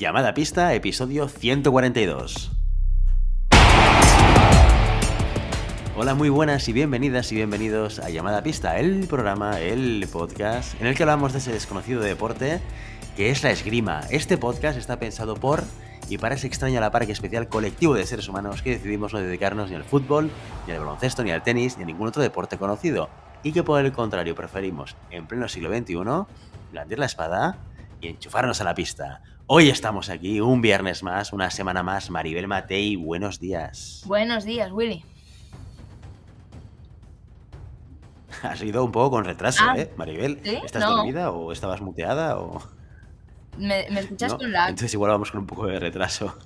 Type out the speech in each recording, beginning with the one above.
Llamada a pista, episodio 142. Hola, muy buenas y bienvenidas y bienvenidos a Llamada a pista, el programa, el podcast en el que hablamos de ese desconocido deporte que es la esgrima. Este podcast está pensado por y para ese extraño a la par que especial colectivo de seres humanos que decidimos no dedicarnos ni al fútbol, ni al baloncesto, ni al tenis, ni a ningún otro deporte conocido, y que por el contrario preferimos, en pleno siglo XXI, blandir la espada y enchufarnos a la pista. Hoy estamos aquí, un viernes más, una semana más. Maribel Matei, buenos días. Buenos días, Willy. Has ido un poco con retraso, Maribel. ¿Sí? ¿Estás No. dormida o estabas muteada o...? ¿Me escuchas ¿No? con lag? Entonces igual vamos con un poco de retraso.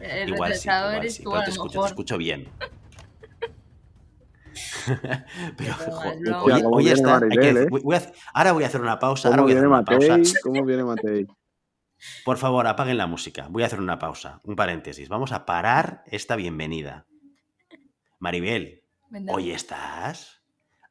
El Igual sí, retrasado eres tú, pero a te lo mejor. escucho bien. Pero, Hostia, hoy está... Maribel, ahora voy a hacer una pausa. ¿Cómo viene Matei? Por favor, apaguen la música. Voy a hacer una pausa, un paréntesis. Vamos a parar esta bienvenida. Maribel, hoy estás...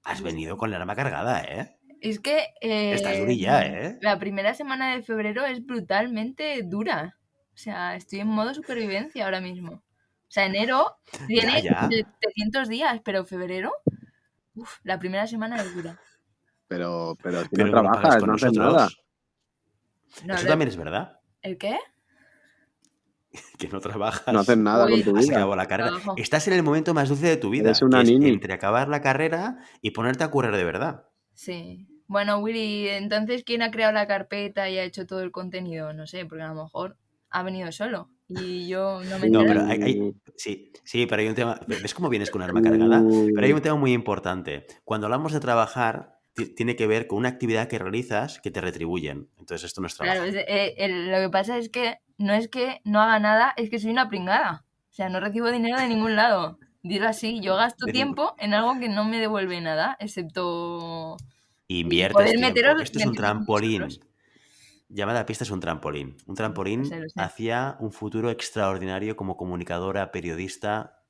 Has venido con la arma cargada, ¿eh? Es que... Estás durilla, ¿eh? La primera semana de febrero es brutalmente dura. O sea, estoy en modo supervivencia ahora mismo. O sea, enero tiene 700 días, pero febrero... la primera semana es dura. Pero si no trabajas, no haces nada. No, eso también es verdad. ¿El qué? Que no trabajas. No haces nada con tu vida. Has acabado la carrera. Trabajo. Estás en el momento más dulce de tu vida. Eres una nini. Entre acabar la carrera y ponerte a currar de verdad. Sí. Bueno, Willy, entonces, ¿quién ha creado la carpeta y ha hecho todo el contenido? No sé, porque a lo mejor ha venido solo y yo no me No, entero. pero sí, pero hay un tema... ¿Ves cómo vienes con arma cargada? Pero hay un tema muy importante. Cuando hablamos de trabajar, tiene que ver con una actividad que realizas que te retribuyen. Entonces esto no es trabajo. Claro, lo que pasa es que no haga nada, es que soy una pringada. O sea, no recibo dinero de ningún lado. Dilo así, yo gasto tiempo en algo que no me devuelve nada, excepto... Inviertes tiempo. Esto es un trampolín. Llamada a pista es un trampolín. Un trampolín lo sé. hacia un futuro extraordinario como comunicadora, periodista.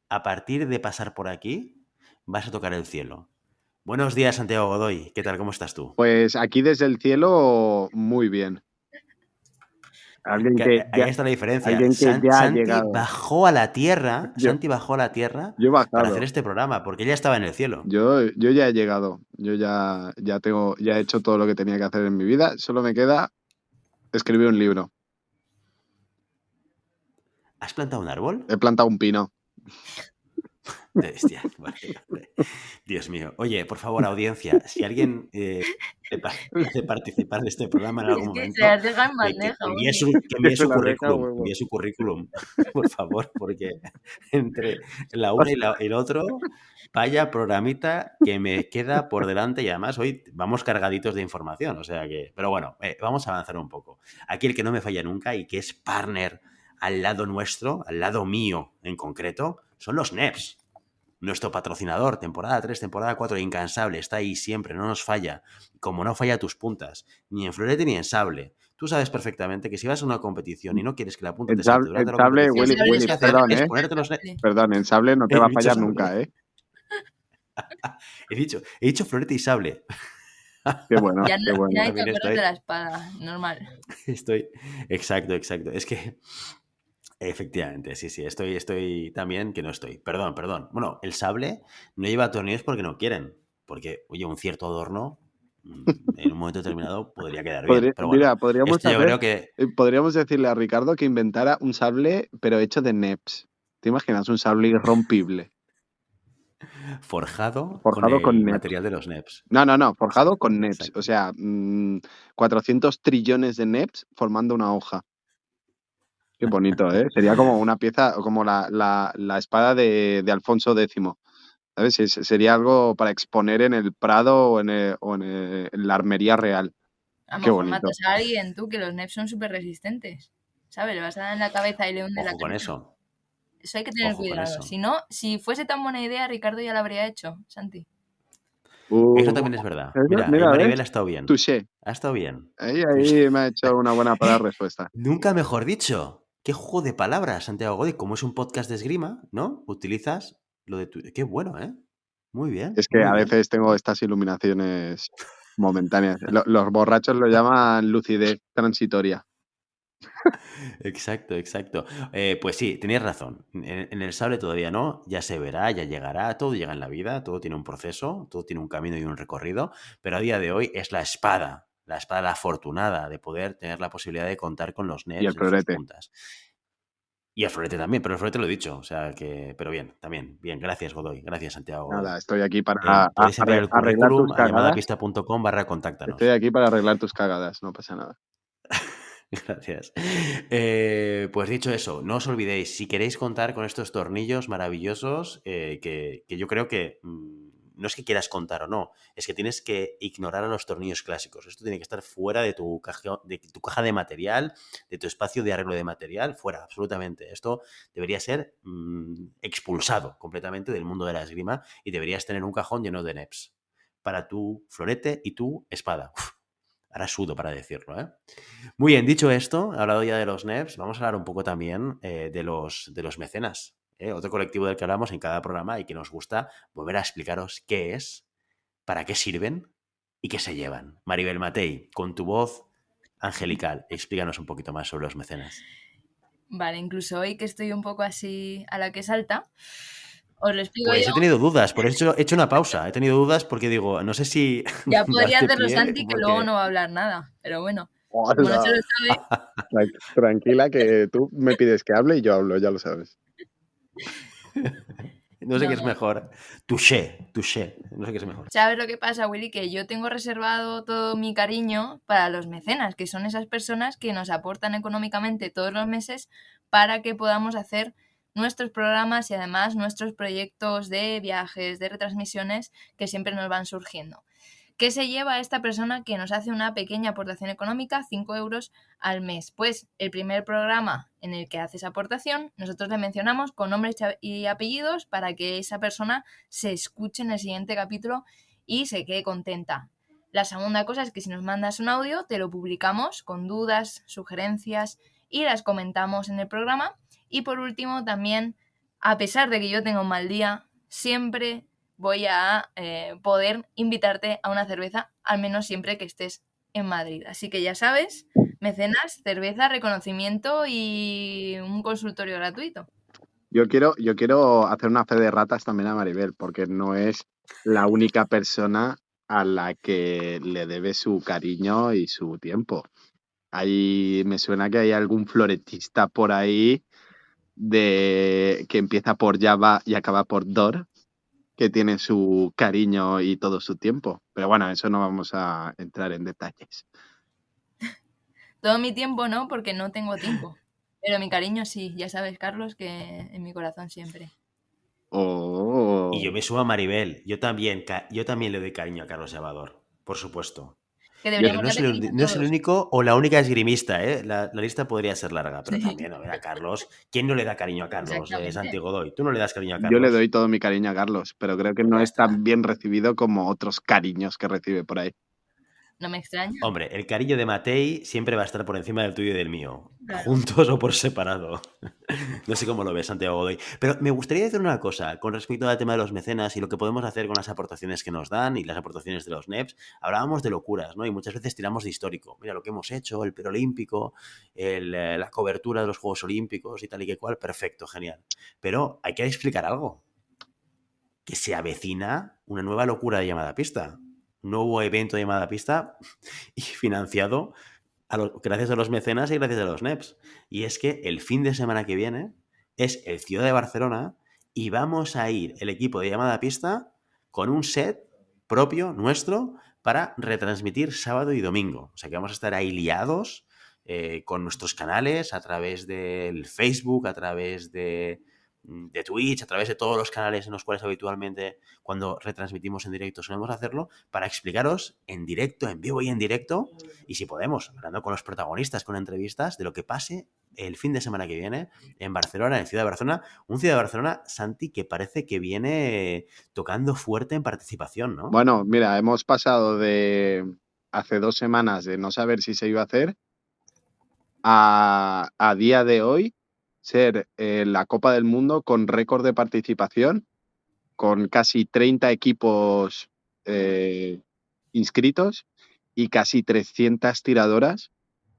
A partir de pasar por aquí, vas a tocar el cielo. Buenos días, Santiago Godoy. ¿Qué tal? ¿Cómo estás tú? Pues aquí desde el cielo, muy bien. Ahí está la diferencia. Santi bajó a la tierra. Santi bajó a la tierra para hacer este programa, porque ella estaba en el cielo. Yo ya he llegado. Yo ya he hecho todo lo que tenía que hacer en mi vida. Solo me queda escribir un libro. ¿Has plantado un árbol? He plantado un pino. Hostia, vale. Dios mío. Oye, por favor, audiencia, si alguien hace participar de este programa en algún momento, que envíe su currículum, por favor, porque entre la una y el otro, vaya programita que me queda por delante y además hoy vamos cargaditos de información, o sea que... Pero bueno, vamos a avanzar un poco. Aquí el que no me falla nunca y que es partner al lado nuestro, al lado mío en concreto, son los NEPs. Nuestro patrocinador, temporada 3, temporada 4, incansable, está ahí siempre, no nos falla. Como no falla tus puntas, ni en florete ni en sable. Tú sabes perfectamente que si vas a una competición y no quieres que la punta te salte durante la competición, Willy, lo que tienes que hacer es ponerte los... Perdón, en sable no te va a fallar nunca, ¿eh? He dicho florete y sable. Qué bueno, ya qué bueno. Ya te acuerdas de la espada, normal. Exacto. Es que... Efectivamente, sí, estoy también que no estoy. Perdón. Bueno, el sable no lleva tornillos porque no quieren. Porque, oye, un cierto adorno en un momento determinado podría quedar bien. Pero bueno, podríamos decirle a Ricardo que inventara un sable, pero hecho de NEPs. ¿Te imaginas un sable irrompible? Forjado con el material de los NEPs. No, forjado con NEPs. Exacto. O sea, 400 trillones de NEPs formando una hoja. Qué bonito, ¿eh? Sería como una pieza, como la espada de Alfonso X. ¿Sabes? Sería algo para exponer en el Prado o en la Armería Real. A lo mejor matas a alguien, tú, que los NEPs son súper resistentes. ¿Sabes? Le vas a dar en la cabeza y le hunde la cabeza. Con eso. Eso hay que tener cuidado. Si no, si fuese tan buena idea, Ricardo ya lo habría hecho, Santi. Eso también es verdad. Mira, Maribel ha estado bien. Touché. Ha estado bien. Ahí me ha hecho una buena respuesta. Nunca mejor dicho. Qué juego de palabras, Santiago Godoy. Como es un podcast de esgrima, ¿no? Utilizas lo de tu... Qué bueno, ¿eh? Muy bien. Es que a veces tengo estas iluminaciones momentáneas. Los borrachos lo llaman lucidez transitoria. Exacto, exacto. Pues sí, tenías razón. En el sable todavía no, ya se verá, ya llegará, todo llega en la vida, todo tiene un proceso, todo tiene un camino y un recorrido, pero a día de hoy es la espada, la afortunada de poder tener la posibilidad de contar con los Y el NEPs en sus florete. puntas. Y el florete también, pero el florete lo he dicho, o sea que, pero bien, también, bien, gracias Godoy, gracias Santiago Godoy. Nada, estoy aquí para Podéis enviar el arreglar currículum tus a cagadas. llamadapista.com/contáctanos. Estoy aquí para arreglar tus cagadas, no pasa nada. Gracias. Pues dicho eso, no os olvidéis, si queréis contar con estos tornillos maravillosos, que yo creo que no es que quieras contar o no, es que tienes que ignorar a los tornillos clásicos. Esto tiene que estar fuera de tu caja de material, de tu espacio de arreglo de material, fuera, absolutamente. Esto debería ser expulsado completamente del mundo de la esgrima y deberías tener un cajón lleno de NEPs para tu florete y tu espada. Ahora sudo para decirlo, ¿eh? Muy bien, dicho esto, hablado ya de los NEPs, vamos a hablar un poco también de los mecenas. Otro colectivo del que hablamos en cada programa y que nos gusta volver a explicaros qué es, para qué sirven y qué se llevan. Maribel Matei, con tu voz angelical, explícanos un poquito más sobre los mecenas. Vale, incluso hoy que estoy un poco así a la que salta, os lo explico Pues yo. he tenido dudas, por eso he hecho una pausa. He tenido dudas porque digo, no sé si Ya podría darte hacerlo pie, Santi, que luego porque... no va a hablar nada, pero bueno, como no se ¡Hola! lo sabe... Tranquila, que tú me pides que hable y yo hablo, ya lo sabes. No sé qué es mejor. Touché. No sé qué es mejor. ¿Sabes lo que pasa, Willy? Que yo tengo reservado todo mi cariño para los mecenas, que son esas personas que nos aportan económicamente todos los meses para que podamos hacer nuestros programas y además nuestros proyectos de viajes, de retransmisiones que siempre nos van surgiendo. ¿Qué se lleva esta persona que nos hace una pequeña aportación económica, 5 euros al mes? Pues el primer programa en el que hace esa aportación, nosotros le mencionamos con nombres y apellidos para que esa persona se escuche en el siguiente capítulo y se quede contenta. La segunda cosa es que si nos mandas un audio, te lo publicamos con dudas, sugerencias y las comentamos en el programa. Y por último, también, a pesar de que yo tenga un mal día, siempre voy a poder invitarte a una cerveza, al menos siempre que estés en Madrid. Así que ya sabes, mecenas, cerveza, reconocimiento y un consultorio gratuito. Yo quiero hacer una fe de ratas también a Maribel, porque no es la única persona a la que le debe su cariño y su tiempo. Me suena que hay algún floretista por ahí que empieza por Java y acaba por Dor, que tiene su cariño y todo su tiempo. Pero bueno, eso no vamos a entrar en detalles. Todo mi tiempo no, porque no tengo tiempo. Pero mi cariño sí, ya sabes, Carlos, que en mi corazón siempre. Oh. Y yo me subo a Maribel. Yo también le doy cariño a Carlos Salvador, por supuesto. Pero no es el único o la única esgrimista, ¿eh? La lista podría ser larga, pero también, a ver, a Carlos. ¿Quién no le da cariño a Carlos? Santi Godoy. ¿Tú no le das cariño a Carlos? Yo le doy todo mi cariño a Carlos, pero creo que no es tan bien recibido como otros cariños que recibe por ahí. No me extraña. Hombre, el cariño de Matei siempre va a estar por encima del tuyo y del mío, claro. Juntos o por separado. No sé cómo lo ves, Santiago Godoy. Pero me gustaría decir una cosa con respecto al tema de los mecenas y lo que podemos hacer con las aportaciones que nos dan y las aportaciones de los NEPs. Hablábamos de locuras, ¿no? Y muchas veces tiramos de histórico. Mira lo que hemos hecho, el preolímpico, la cobertura de los Juegos Olímpicos y tal y que cual. Perfecto, genial. Pero hay que explicar algo. Que se avecina una nueva locura de Llamada Pista. Nuevo evento de Llamada Pista y financiado gracias a los mecenas y gracias a los NEPs. Y es que el fin de semana que viene es el Ciudad de Barcelona y vamos a ir el equipo de Llamada Pista con un set propio nuestro para retransmitir sábado y domingo. O sea que vamos a estar ahí liados con nuestros canales a través del Facebook, a través de Twitch, a través de todos los canales en los cuales habitualmente cuando retransmitimos en directo solemos hacerlo, para explicaros en directo, en vivo y en directo, y si podemos, hablando con los protagonistas, con entrevistas, de lo que pase el fin de semana que viene en Barcelona, en Ciudad de Barcelona, un Ciudad de Barcelona, Santi, que parece que viene tocando fuerte en participación, ¿no? Bueno, mira, hemos pasado de hace 2 semanas de no saber si se iba a hacer a día de hoy ser la Copa del Mundo con récord de participación, con casi 30 equipos inscritos y casi 300 tiradoras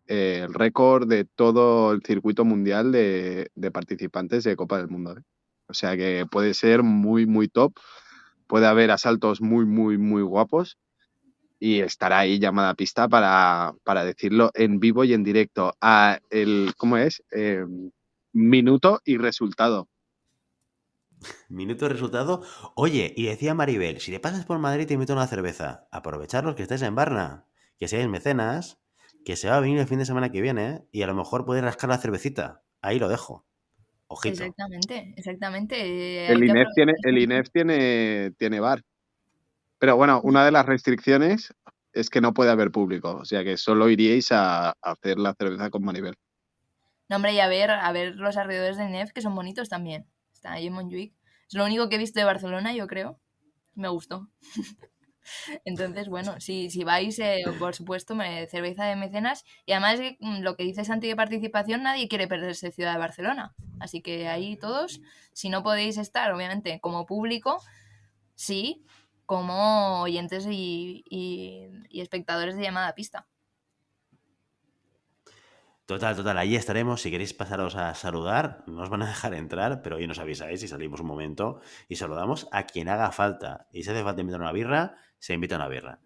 el récord de todo el circuito mundial de participantes de Copa del Mundo. O sea que puede ser muy, muy top. Puede haber asaltos muy, muy, muy guapos y estará ahí llamada pista para decirlo en vivo y en directo. ¿Cómo es? Minuto y resultado. Minuto y resultado. Oye, y decía Maribel, si te pasas por Madrid te invito a una cerveza. Aprovechar los que estáis en Barna, que seáis mecenas, que se va a venir el fin de semana que viene y a lo mejor podéis rascar la cervecita. Ahí lo dejo. Ojito. Exactamente. El INEF tiene bar. Pero bueno, una de las restricciones es que no puede haber público. O sea que solo iríais a hacer la cerveza con Maribel. No, hombre, y a ver los alrededores del INEF, que son bonitos también. Está ahí en Montjuic. Es lo único que he visto de Barcelona, yo creo. Me gustó. Entonces, bueno, si vais, por supuesto, cerveza de mecenas. Y además, lo que dice Santi de participación, nadie quiere perderse Ciudad de Barcelona. Así que ahí todos, si no podéis estar, obviamente, como público, sí, como oyentes y espectadores de llamada a pista. Total, ahí estaremos. Si queréis pasaros a saludar, no os van a dejar entrar, pero hoy nos avisáis y salimos un momento y saludamos a quien haga falta. Y si hace falta invitar una birra, se invita una birra.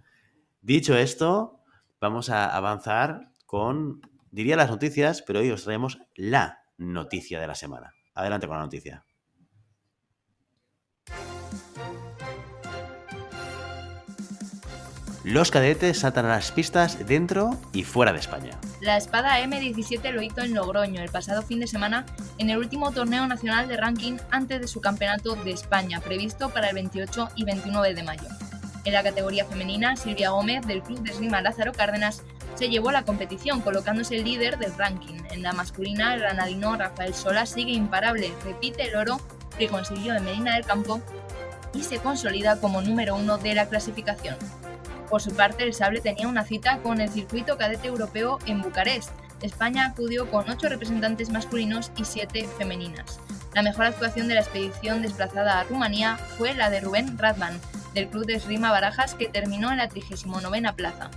Dicho esto, vamos a avanzar con, diría las noticias, pero hoy os traemos la noticia de la semana. Adelante con la noticia. Los cadetes saltan a las pistas dentro y fuera de España. La espada M17 lo hizo en Logroño el pasado fin de semana en el último torneo nacional de ranking antes de su campeonato de España, previsto para el 28 y 29 de mayo. En la categoría femenina, Silvia Gómez, del Club de Esgrima Lázaro Cárdenas, se llevó la competición colocándose el líder del ranking. En la masculina, el granadino Rafael Sola sigue imparable, repite el oro que consiguió en Medina del Campo y se consolida como número 1 de la clasificación. Por su parte, el sable tenía una cita con el circuito cadete europeo en Bucarest. España acudió con 8 representantes masculinos y 7 femeninas. La mejor actuación de la expedición desplazada a Rumanía fue la de Rubén Radman, del Club de Esgrima Barajas, que terminó en la 39ª plaza.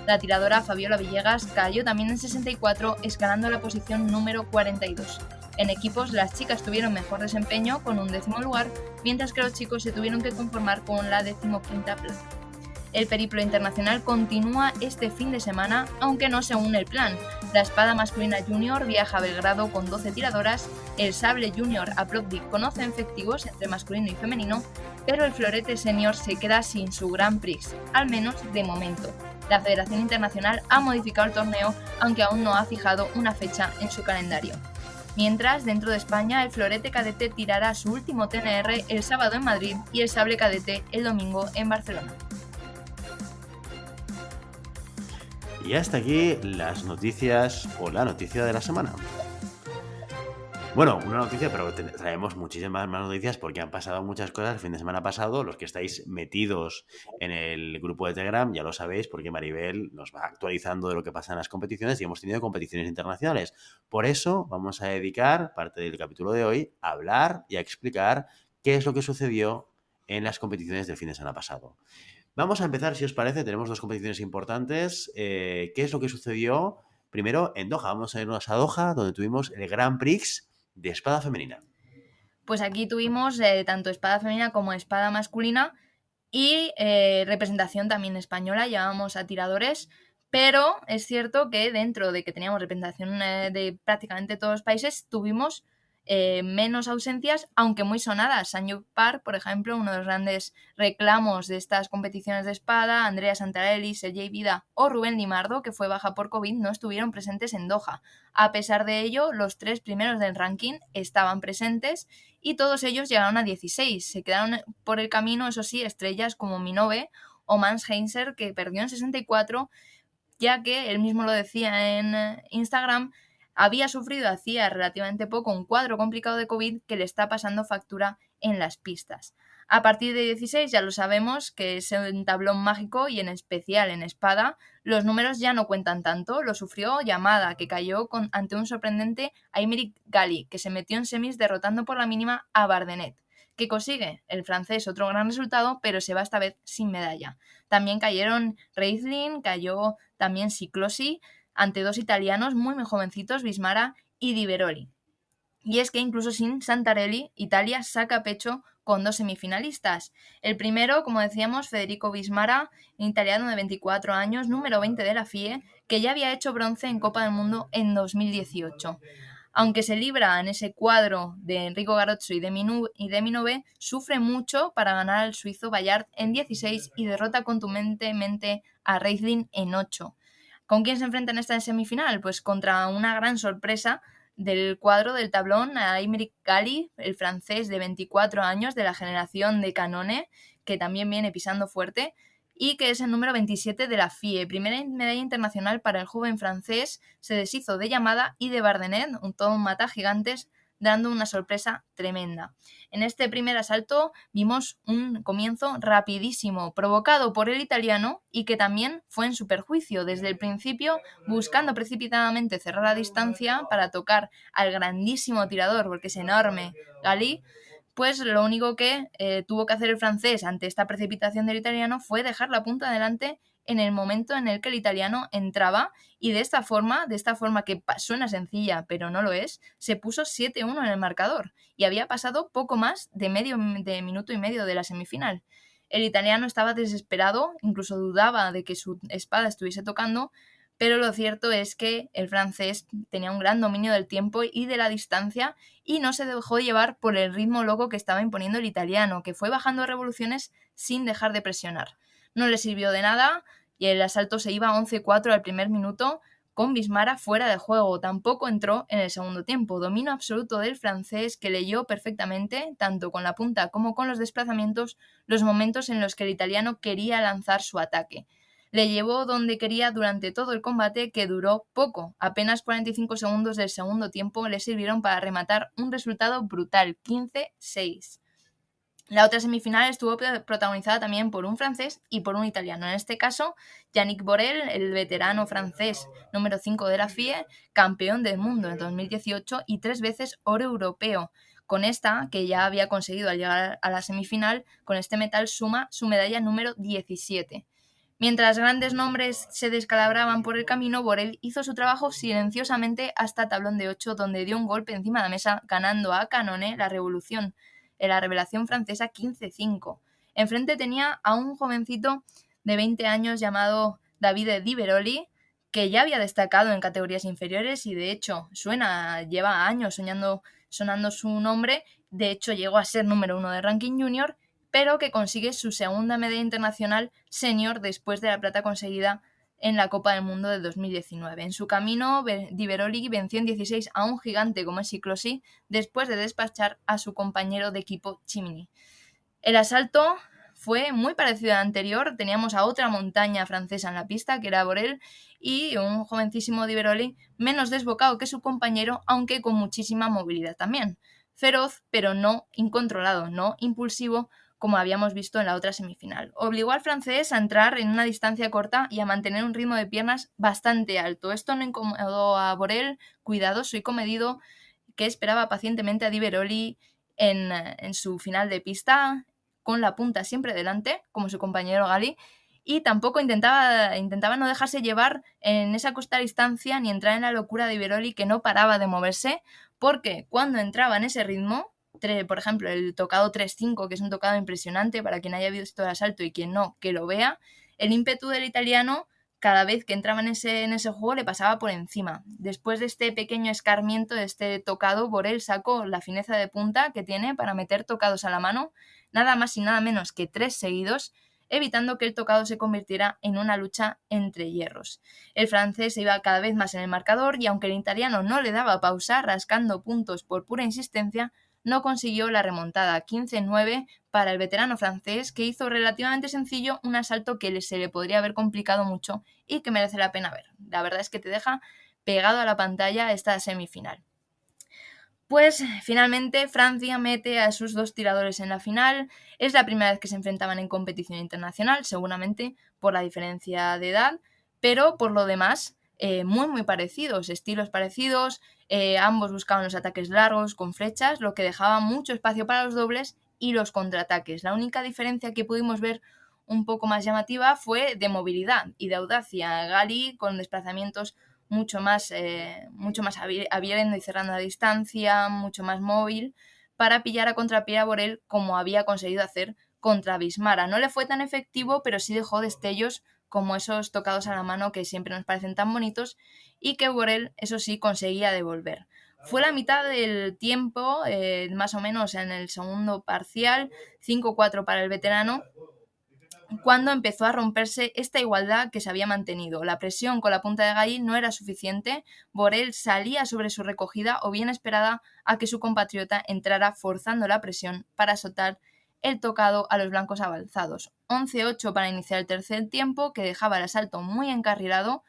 La tiradora Fabiola Villegas cayó también en 64, escalando la posición número 42. En equipos, las chicas tuvieron mejor desempeño con un 10º lugar, mientras que los chicos se tuvieron que conformar con la 15ª plaza. El periplo internacional continúa este fin de semana, aunque no según el plan. La espada masculina junior viaja a Belgrado con 12 tiradoras, el sable junior a Plovdiv con 11 efectivos entre masculino y femenino, pero el florete senior se queda sin su Grand Prix, al menos de momento. La Federación Internacional ha modificado el torneo, aunque aún no ha fijado una fecha en su calendario. Mientras, dentro de España, el florete cadete tirará su último TNR el sábado en Madrid y el sable cadete el domingo en Barcelona. Y hasta aquí las noticias o la noticia de la semana. Bueno, una noticia, pero traemos muchísimas más noticias porque han pasado muchas cosas el fin de semana pasado. Los que estáis metidos en el grupo de Telegram ya lo sabéis porque Maribel nos va actualizando de lo que pasa en las competiciones y hemos tenido competiciones internacionales. Por eso vamos a dedicar parte del capítulo de hoy a hablar y a explicar qué es lo que sucedió en las competiciones del fin de semana pasado. Vamos a empezar, si os parece, tenemos 2 competiciones importantes. ¿Qué es lo que sucedió? Primero, en Doha. Vamos a irnos a Doha, donde tuvimos el Grand Prix de espada femenina. Pues aquí tuvimos tanto espada femenina como espada masculina y representación también española, llevábamos a tiradores, pero es cierto que dentro de que teníamos representación de prácticamente todos los países, tuvimos menos ausencias, aunque muy sonadas. Sanyo Park, por ejemplo, uno de los grandes reclamos de estas competiciones de espada, Andrea Santarelli, Sergei Vida o Rubén Limardo, que fue baja por COVID, no estuvieron presentes en Doha. A pesar de ello, los 3 primeros del ranking estaban presentes y todos ellos llegaron a 16. Se quedaron por el camino, eso sí, estrellas como Minove o Mans Heinzer, que perdió en 64, ya que él mismo lo decía en Instagram, había sufrido hacía relativamente poco un cuadro complicado de COVID que le está pasando factura en las pistas. A partir de 16 ya lo sabemos que es un tablón mágico y en especial en espada los números ya no cuentan tanto. Lo sufrió Yamada, que cayó ante un sorprendente Aymeric Gali, que se metió en semis derrotando por la mínima a Bardenet, que consigue el francés otro gran resultado, pero se va esta vez sin medalla. También cayeron Reizlin, cayó también Siklosi, ante dos italianos muy jovencitos, Vismara y Diveroli. Y es que incluso sin Santarelli, Italia saca pecho con dos semifinalistas. El primero, como decíamos, Federico Vismara, un italiano de 24 años, número 20 de la FIE, que ya había hecho bronce en Copa del Mundo en 2018. Aunque se libra en ese cuadro de Enrico Garozzo y de Minové, sufre mucho para ganar al suizo Bayard en 16 y derrota contundentemente a Reisling en 8. ¿Con quién se enfrenta en esta semifinal? Pues contra una gran sorpresa del cuadro del tablón, a Aymeric Gali, el francés de 24 años de la generación de Canone, que también viene pisando fuerte, y que es el número 27 de la FIE. Primera medalla internacional para el joven francés, se deshizo de Yamada y de Bardenet, todo un mata gigantes, dando una sorpresa tremenda. En este primer asalto vimos un comienzo rapidísimo, provocado por el italiano y que también fue en su perjuicio desde el principio, buscando precipitadamente cerrar la distancia para tocar al grandísimo tirador, porque es enorme, Gali. Pues lo único que tuvo que hacer el francés ante esta precipitación del italiano fue dejar la punta adelante en el momento en el que el italiano entraba, y de esta forma que suena sencilla pero no lo es, se puso 7-1 en el marcador y había pasado poco más de minuto y medio de la semifinal. El italiano estaba desesperado, incluso dudaba de que su espada estuviese tocando, pero lo cierto es que el francés tenía un gran dominio del tiempo y de la distancia y no se dejó llevar por el ritmo loco que estaba imponiendo el italiano, que fue bajando revoluciones sin dejar de presionar. No le sirvió de nada y el asalto se iba 11-4 al primer minuto, con Vismara fuera de juego. Tampoco entró en el segundo tiempo. Dominio absoluto del francés, que leyó perfectamente, tanto con la punta como con los desplazamientos, los momentos en los que el italiano quería lanzar su ataque. Le llevó donde quería durante todo el combate, que duró poco. Apenas 45 segundos del segundo tiempo le sirvieron para rematar un resultado brutal, 15-6. La otra semifinal estuvo protagonizada también por un francés y por un italiano. En este caso, Yannick Borel, el veterano francés número 5 de la FIE, campeón del mundo en 2018 y 3 veces oro europeo. Con esta, que ya había conseguido al llegar a la semifinal, con este metal suma su medalla número 17. Mientras grandes nombres se descalabraban por el camino, Borel hizo su trabajo silenciosamente hasta tablón de 8, donde dio un golpe encima de la mesa, ganando a Canone la revelación francesa 15-5. Enfrente tenía a un jovencito de 20 años llamado Davide Diveroli, que ya había destacado en categorías inferiores y de hecho lleva años sonando su nombre. De hecho llegó a ser número 1 de ranking junior, pero que consigue su segunda medalla internacional senior después de la plata conseguida en la Copa del Mundo de 2019. En su camino, Diveroli venció en 16 a un gigante como es Ciclosi, después de despachar a su compañero de equipo Chimini. El asalto fue muy parecido al anterior. Teníamos a otra montaña francesa en la pista, que era Borel, y un jovencísimo Diveroli menos desbocado que su compañero, aunque con muchísima movilidad también. Feroz, pero no incontrolado, no impulsivo, como habíamos visto en la otra semifinal. Obligó al francés a entrar en una distancia corta y a mantener un ritmo de piernas bastante alto. Esto no incomodó a Borel, cuidadoso y comedido, que esperaba pacientemente a Diveroli en su final de pista, con la punta siempre delante, como su compañero Gali, y tampoco intentaba no dejarse llevar en esa corta distancia ni entrar en la locura de Diveroli, que no paraba de moverse, porque cuando entraba en ese ritmo, por ejemplo, el tocado 3-5, que es un tocado impresionante para quien haya visto el asalto y quien no, que lo vea, el ímpetu del italiano, cada vez que entraba en ese juego, le pasaba por encima. Después de este pequeño escarmiento, de este tocado, Borel sacó la fineza de punta que tiene para meter tocados a la mano, nada más y nada menos que 3 seguidos, evitando que el tocado se convirtiera en una lucha entre hierros. El francés se iba cada vez más en el marcador y aunque el italiano no le daba pausa, rascando puntos por pura insistencia, no consiguió la remontada. 15-9 para el veterano francés, que hizo relativamente sencillo un asalto que se le podría haber complicado mucho y que merece la pena ver. La verdad es que te deja pegado a la pantalla esta semifinal. Pues finalmente Francia mete a sus 2 tiradores en la final. Es la primera vez que se enfrentaban en competición internacional, seguramente por la diferencia de edad, pero por lo demás muy parecidos, estilos parecidos. Ambos buscaban los ataques largos con flechas, lo que dejaba mucho espacio para los dobles y los contraataques. La única diferencia que pudimos ver un poco más llamativa fue de movilidad y de audacia. Gali con desplazamientos mucho más abriendo y cerrando la distancia, mucho más móvil, para pillar a contrapié a Borel como había conseguido hacer contra Bismara. No le fue tan efectivo, pero sí dejó destellos como esos tocados a la mano que siempre nos parecen tan bonitos y que Borel, eso sí, conseguía devolver. Fue la mitad del tiempo, más o menos en el segundo parcial, 5-4 para el veterano, cuando empezó a romperse esta igualdad que se había mantenido. La presión con la punta de Gall no era suficiente, Borel salía sobre su recogida o bien esperaba a que su compatriota entrara forzando la presión para soltar el tocado a los blancos avanzados. 11-8 para iniciar el tercer tiempo, que dejaba el asalto muy encarrilado,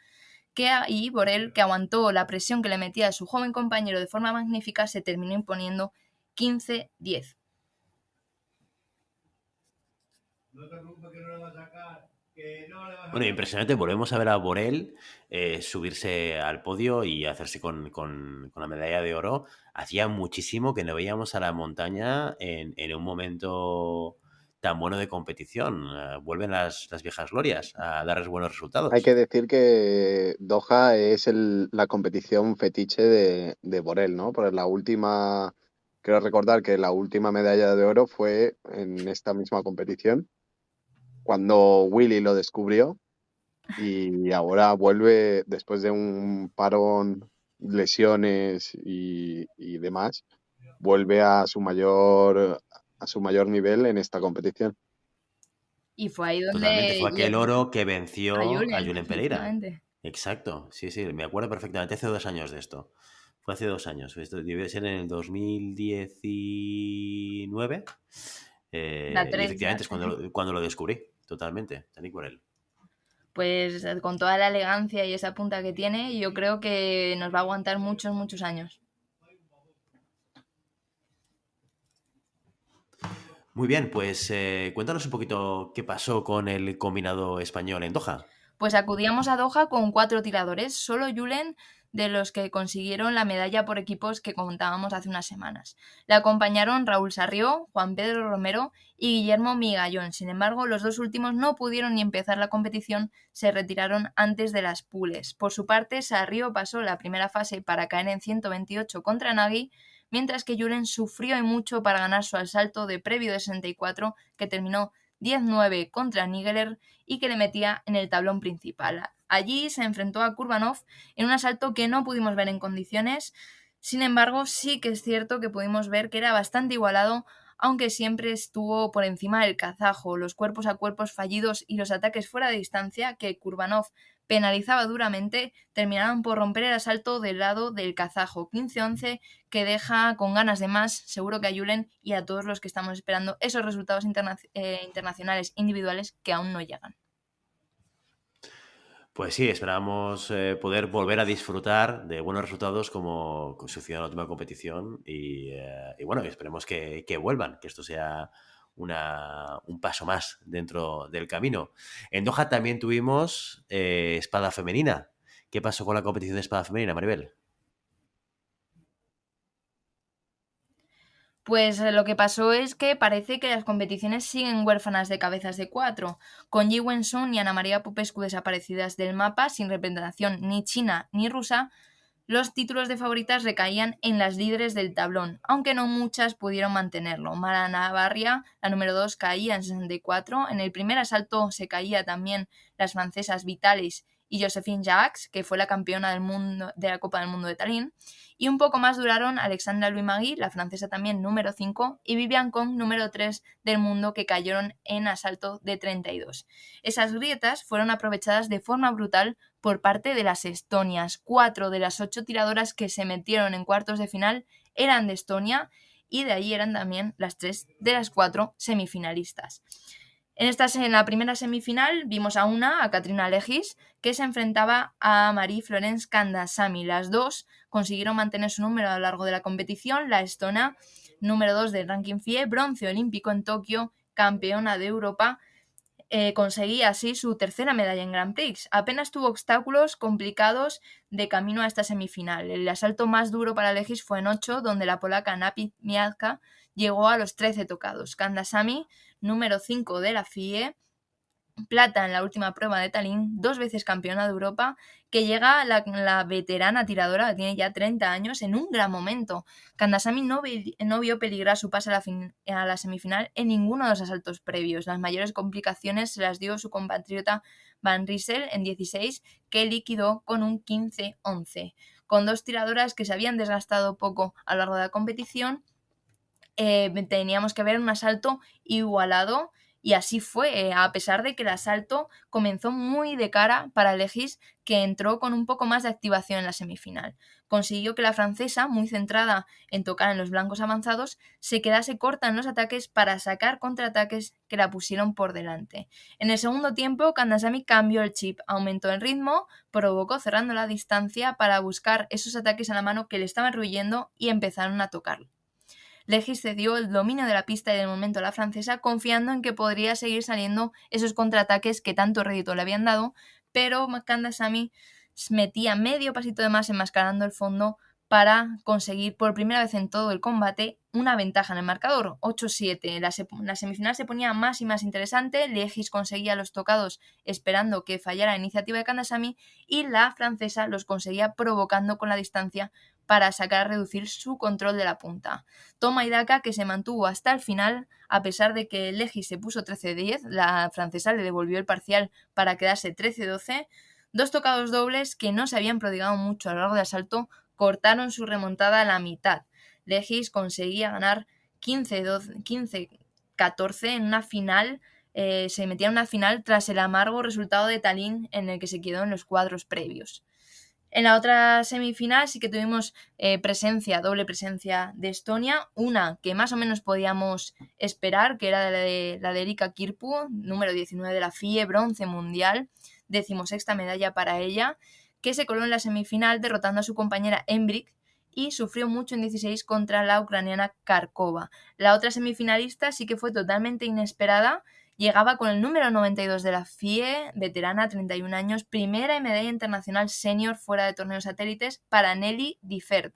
que ahí Borel, que aguantó la presión que le metía a su joven compañero de forma magnífica, se terminó imponiendo 15-10. Bueno, impresionante. Volvemos a ver a Borel subirse al podio y hacerse con la medalla de oro. Hacía muchísimo que no veíamos a la montaña en un momento tan bueno de competición. Vuelven las viejas glorias a darles buenos resultados. Hay que decir que Doha es la competición fetiche de Borel, ¿no? Porque quiero recordar que la última medalla de oro fue en esta misma competición, cuando Willy lo descubrió, y ahora vuelve, después de un parón, lesiones y demás, vuelve a su mayor nivel en esta competición. Y fue ahí donde... Totalmente, fue aquel oro que venció a Julen Pereira. Exactamente. Exacto, sí, me acuerdo perfectamente. Hace 2 años de esto. Fue hace 2 años. Esto debe ser en el 2019. Y efectivamente es cuando lo descubrí. Totalmente, salí por él. Pues con toda la elegancia y esa punta que tiene, yo creo que nos va a aguantar muchos, muchos años. Muy bien, pues cuéntanos un poquito qué pasó con el combinado español en Doha. Pues acudíamos a Doha con 4 tiradores, solo Julen de los que consiguieron la medalla por equipos que comentábamos hace unas semanas. Le acompañaron Raúl Sarrió, Juan Pedro Romero y Guillermo Migallón. Sin embargo, los 2 últimos no pudieron ni empezar la competición, se retiraron antes de las pools. Por su parte, Sarrió pasó la primera fase para caer en 128 contra Nagy, mientras que Julen sufrió y mucho para ganar su asalto de previo de 64, que terminó 10-9 contra Nigeler y que le metía en el tablón principal. Allí se enfrentó a Kurbanov en un asalto que no pudimos ver en condiciones. Sin embargo, sí que es cierto que pudimos ver que era bastante igualado, aunque siempre estuvo por encima del kazajo. Los cuerpos a cuerpos fallidos y los ataques fuera de distancia que Kurbanov penalizaba duramente terminaron por romper el asalto del lado del kazajo. 15-11, que deja con ganas de más, seguro que a Julen y a todos los que estamos esperando esos resultados internacionales individuales que aún no llegan. Pues sí, esperamos poder volver a disfrutar de buenos resultados como sucedió en la última competición y bueno, esperemos que vuelvan, que esto sea un paso más dentro del camino. En Doha también tuvimos espada femenina. ¿Qué pasó con la competición de espada femenina, Maribel? Pues lo que pasó es que parece que las competiciones siguen huérfanas de cabezas de 4, con Yi Wen-sun y Ana María Popescu desaparecidas del mapa, sin representación ni china ni rusa. Los títulos de favoritas recaían en las líderes del tablón, aunque no muchas pudieron mantenerlo. Mara Navarria, la número 2, caía en 64. En el primer asalto se caía también las francesas Vitalis y Josephine Jacques, que fue la campeona del mundo de la Copa del Mundo de Tallinn. Y un poco más duraron Alexandra Louis-Magui, la francesa también número 5, y Vivian Kong, número 3 del mundo, que cayeron en asalto de 32. Esas grietas fueron aprovechadas de forma brutal por parte de las estonias. 4 de las 8 tiradoras que se metieron en cuartos de final eran de Estonia, y de ahí eran también las 3 de las 4 semifinalistas. En la primera semifinal vimos a Katrina Legis, que se enfrentaba a Marie-Florence Kandasamy. Las dos consiguieron mantener su número a lo largo de la competición. La estona, número 2 del ranking FIE, bronce olímpico en Tokio, campeona de Europa, conseguía así su tercera medalla en Grand Prix. Apenas tuvo obstáculos complicados de camino a esta semifinal. El asalto más duro para Legis fue en 8, donde la polaca Napi Miazga llegó a los 13 tocados. Kandasamy, número 5 de la FIE, plata en la última prueba de Tallinn, 2 veces campeona de Europa, que llega la veterana tiradora, que tiene ya 30 años, en un gran momento. Kandasamy no vio peligrar su pase a la semifinal en ninguno de los asaltos previos. Las mayores complicaciones se las dio su compatriota Van Riesel en 16, que liquidó con un 15-11. Con 2 tiradoras que se habían desgastado poco a lo largo de la competición, teníamos que ver un asalto igualado, y así fue, a pesar de que el asalto comenzó muy de cara para Legis, que entró con un poco más de activación en la semifinal. Consiguió que la francesa, muy centrada en tocar en los blancos avanzados, se quedase corta en los ataques para sacar contraataques que la pusieron por delante. En el segundo tiempo, Kandasamy cambió el chip, aumentó el ritmo, provocó cerrando la distancia para buscar esos ataques a la mano que le estaban rehuyendo y empezaron a tocarlo. Legis cedió el dominio de la pista y del momento a la francesa, confiando en que podría seguir saliendo esos contraataques que tanto rédito le habían dado, pero Kandasamy metía medio pasito de más enmascarando el fondo para conseguir por primera vez en todo el combate una ventaja en el marcador, 8-7. La semifinal se ponía más y más interesante, Legis conseguía los tocados esperando que fallara la iniciativa de Kandasamy y la francesa los conseguía provocando con la distancia para sacar a reducir su control de la punta. Toma y daca que se mantuvo hasta el final, a pesar de que Legis se puso 13-10, la francesa le devolvió el parcial para quedarse 13-12. 2 tocados dobles que no se habían prodigado mucho a lo largo del asalto cortaron su remontada a la mitad. Legis conseguía ganar 15-14 en una final, se metía en una final tras el amargo resultado de Tallinn en el que se quedó en los cuadros previos. En la otra semifinal sí que tuvimos doble presencia de Estonia, una que más o menos podíamos esperar, que era la de Erika Kirpu, número 19 de la FIE, bronce mundial, 16ª medalla para ella, que se coló en la semifinal derrotando a su compañera Embrick y sufrió mucho en 16 contra la ucraniana Kharkova. La otra semifinalista sí que fue totalmente inesperada. Llegaba con el número 92 de la FIE, veterana, 31 años, primera en medalla internacional senior fuera de torneos satélites para Nelly Differt.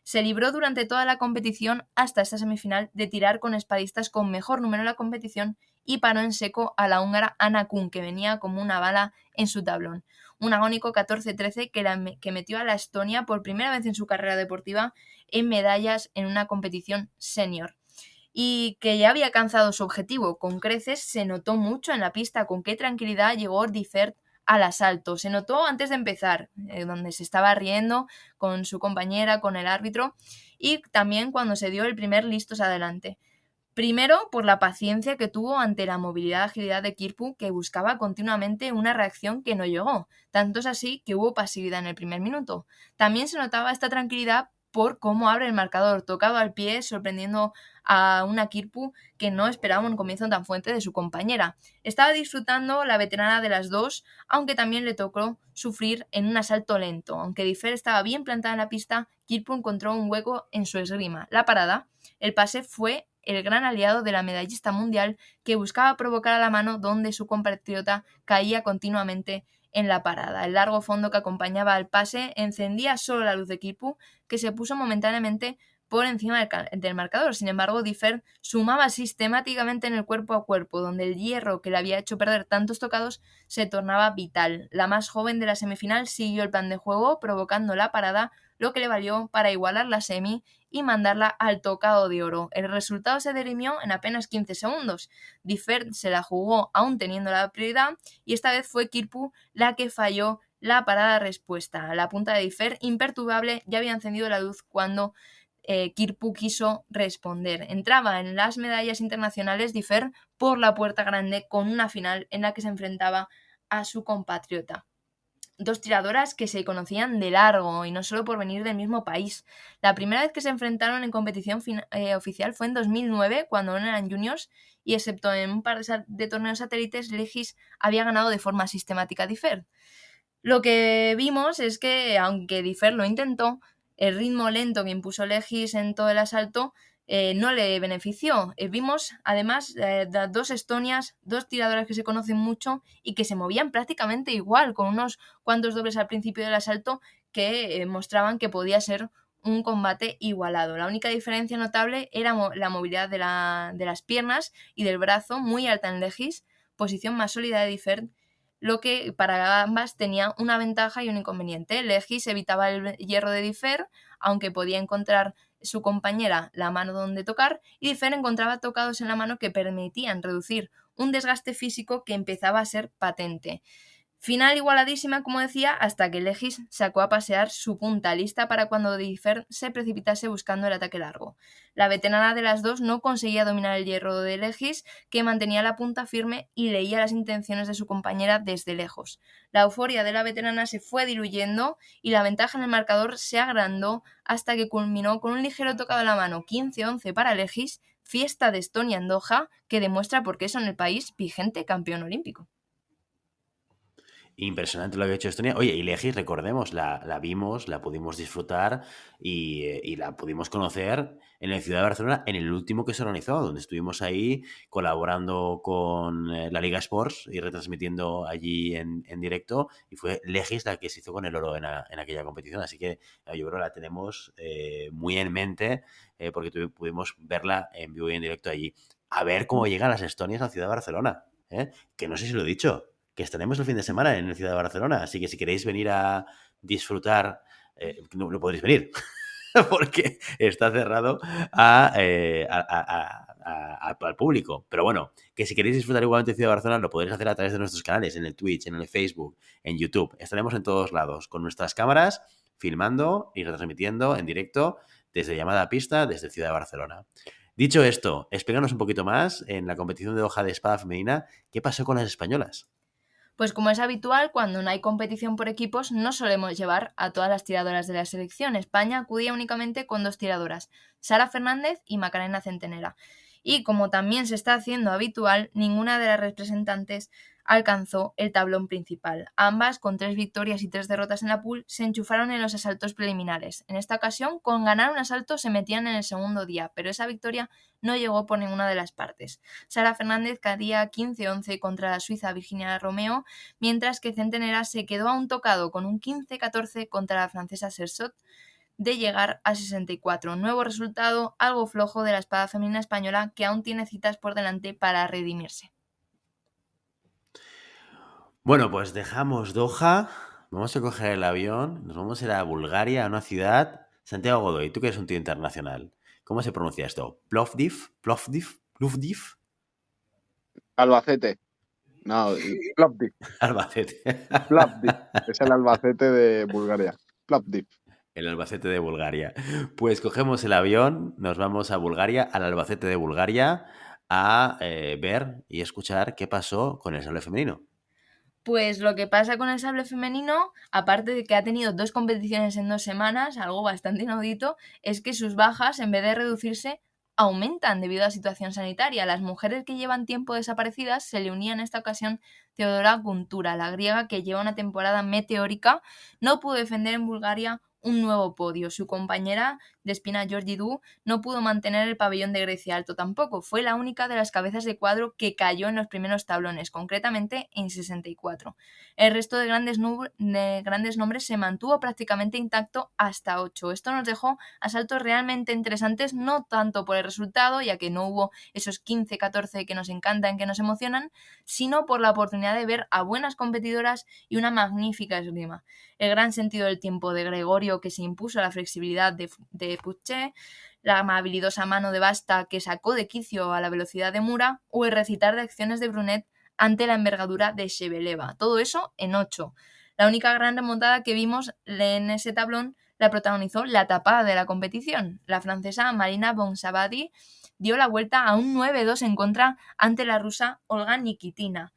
Se libró durante toda la competición hasta esta semifinal de tirar con espadistas con mejor número en la competición y paró en seco a la húngara Anna Kun, que venía como una bala en su tablón. Un agónico 14-13 que metió a la Estonia por primera vez en su carrera deportiva en medallas en una competición senior. Y que ya había alcanzado su objetivo con creces, se notó mucho en la pista con qué tranquilidad llegó Differt al asalto. Se notó antes de empezar, donde se estaba riendo con su compañera, con el árbitro, y también cuando se dio el primer listos adelante. Primero, por la paciencia que tuvo ante la movilidad y agilidad de Kirpu, que buscaba continuamente una reacción que no llegó. Tanto es así que hubo pasividad en el primer minuto. También se notaba esta tranquilidad por cómo abre el marcador, tocado al pie, sorprendiendo a una Kirpu que no esperaba un comienzo tan fuerte de su compañera. Estaba disfrutando la veterana de las dos, aunque también le tocó sufrir en un asalto lento. Aunque Differt estaba bien plantada en la pista, Kirpu encontró un hueco en su esgrima. La parada, el pase fue el gran aliado de la medallista mundial, que buscaba provocar a la mano donde su compatriota caía continuamente en la parada. El largo fondo que acompañaba al pase encendía solo la luz de Kirpu, que se puso momentáneamente por encima del marcador. Sin embargo, Differt sumaba sistemáticamente en el cuerpo a cuerpo, donde el hierro que le había hecho perder tantos tocados se tornaba vital. La más joven de la semifinal siguió el plan de juego, provocando la parada, lo que le valió para igualar la semi y mandarla al tocado de oro. El resultado se dirimió en apenas 15 segundos. Differt se la jugó aún teniendo la prioridad y esta vez fue Kirpu la que falló la parada respuesta. La punta de Differt, imperturbable, ya había encendido la luz cuando Kirpu quiso responder. Entraba en las medallas internacionales Differt por la puerta grande con una final en la que se enfrentaba a su compatriota. 2 tiradoras que se conocían de largo y no solo por venir del mismo país. La primera vez que se enfrentaron en competición oficial fue en 2009, cuando no eran juniors, y excepto en un par de torneos satélites, Legis había ganado de forma sistemática a Differt. Lo que vimos es que, aunque Differt lo intentó, el ritmo lento que impuso Legis en todo el asalto no le benefició. Vimos además 2 estonias, 2 tiradoras que se conocen mucho y que se movían prácticamente igual, con unos cuantos dobles al principio del asalto que mostraban que podía ser un combate igualado. La única diferencia notable era la movilidad de las piernas y del brazo, muy alta en Legis, posición más sólida de Differt, lo que para ambas tenía una ventaja y un inconveniente. Legis evitaba el hierro de Differt, aunque podía encontrar su compañera la mano donde tocar, y Differt encontraba tocados en la mano que permitían reducir un desgaste físico que empezaba a ser patente. Final igualadísima, como decía, hasta que Legis sacó a pasear su punta, lista para cuando Differt se precipitase buscando el ataque largo. La veterana de las dos no conseguía dominar el hierro de Legis, que mantenía la punta firme y leía las intenciones de su compañera desde lejos. La euforia de la veterana se fue diluyendo y la ventaja en el marcador se agrandó hasta que culminó con un ligero tocado a la mano, 15-11 para Legis, fiesta de Estonia en Doha, que demuestra por qué son el país vigente campeón olímpico. Impresionante lo que ha hecho Estonia. Oye, y Legis, recordemos, la vimos, la pudimos disfrutar y la pudimos conocer en la ciudad de Barcelona en el último que se organizó, donde estuvimos ahí colaborando con la Liga Sports y retransmitiendo allí en directo, y fue Legis la que se hizo con el oro en aquella competición. Así que yo creo que la tenemos muy en mente porque pudimos verla en vivo y en directo allí. A ver cómo llegan las estonias a la ciudad de Barcelona, que no sé si lo he dicho, que estaremos el fin de semana en la ciudad de Barcelona, así que si queréis venir a disfrutar, no podréis venir, porque está cerrado al público. Pero bueno, que si queréis disfrutar igualmente de Ciudad de Barcelona, lo podréis hacer a través de nuestros canales, en el Twitch, en el Facebook, en YouTube. Estaremos en todos lados, con nuestras cámaras, filmando y retransmitiendo en directo desde Llamada a Pista, desde Ciudad de Barcelona. Dicho esto, explícanos un poquito más en la competición de hoja de espada femenina, ¿qué pasó con las españolas? Pues como es habitual, cuando no hay competición por equipos, no solemos llevar a todas las tiradoras de la selección. España acudía únicamente con 2 tiradoras, Sara Fernández y Macarena Centenera. Y como también se está haciendo habitual, ninguna de las representantes alcanzó el tablón principal. Ambas, con 3 victorias y 3 derrotas en la pool, se enchufaron en los asaltos preliminares. En esta ocasión, con ganar un asalto se metían en el segundo día, pero esa victoria no llegó por ninguna de las partes. Sara Fernández caía 15-11 contra la suiza Virginia Romeo, mientras que Centenera se quedó a un tocado con un 15-14 contra la francesa Sersot de llegar a 64. Nuevo resultado algo flojo de la espada femenina española, que aún tiene citas por delante para redimirse. Bueno, pues dejamos Doha, vamos a coger el avión, nos vamos a ir a Bulgaria, a una ciudad. Santiago Godoy, tú que eres un tío internacional, ¿cómo se pronuncia esto? ¿Plovdiv? Albacete. No, Plovdiv. Albacete. Plovdiv. Es el Albacete de Bulgaria. Plovdiv. El Albacete de Bulgaria. Pues cogemos el avión, nos vamos a Bulgaria, al Albacete de Bulgaria, a ver y escuchar qué pasó con el sable femenino. Pues lo que pasa con el sable femenino, aparte de que ha tenido 2 competiciones en 2 semanas, algo bastante inaudito, es que sus bajas, en vez de reducirse, aumentan debido a la situación sanitaria. Las mujeres que llevan tiempo desaparecidas se le unía en esta ocasión Teodora Guntura, la griega que lleva una temporada meteórica, no pudo defender en Bulgaria un nuevo podio. Su compañera de espina Georgidou no pudo mantener el pabellón de Grecia alto tampoco. Fue la única de las cabezas de cuadro que cayó en los primeros tablones, concretamente en 64. El resto de grandes nombres se mantuvo prácticamente intacto hasta 8. Esto nos dejó asaltos realmente interesantes, no tanto por el resultado, ya que no hubo esos 15-14 que nos encantan, que nos emocionan, sino por la oportunidad de ver a buenas competidoras y una magnífica esgrima. El gran sentido del tiempo de Gregorio, que se impuso a la flexibilidad de Puché, la habilidosa mano de Basta, que sacó de quicio a la velocidad de Mura, o el recitar de acciones de Brunet ante la envergadura de Shebeleva. Todo eso en 8. La única gran remontada que vimos en ese tablón la protagonizó la tapada de la competición. La francesa Marina Bonsabadi dio la vuelta a un 9-2 en contra ante la rusa Olga Nikitina.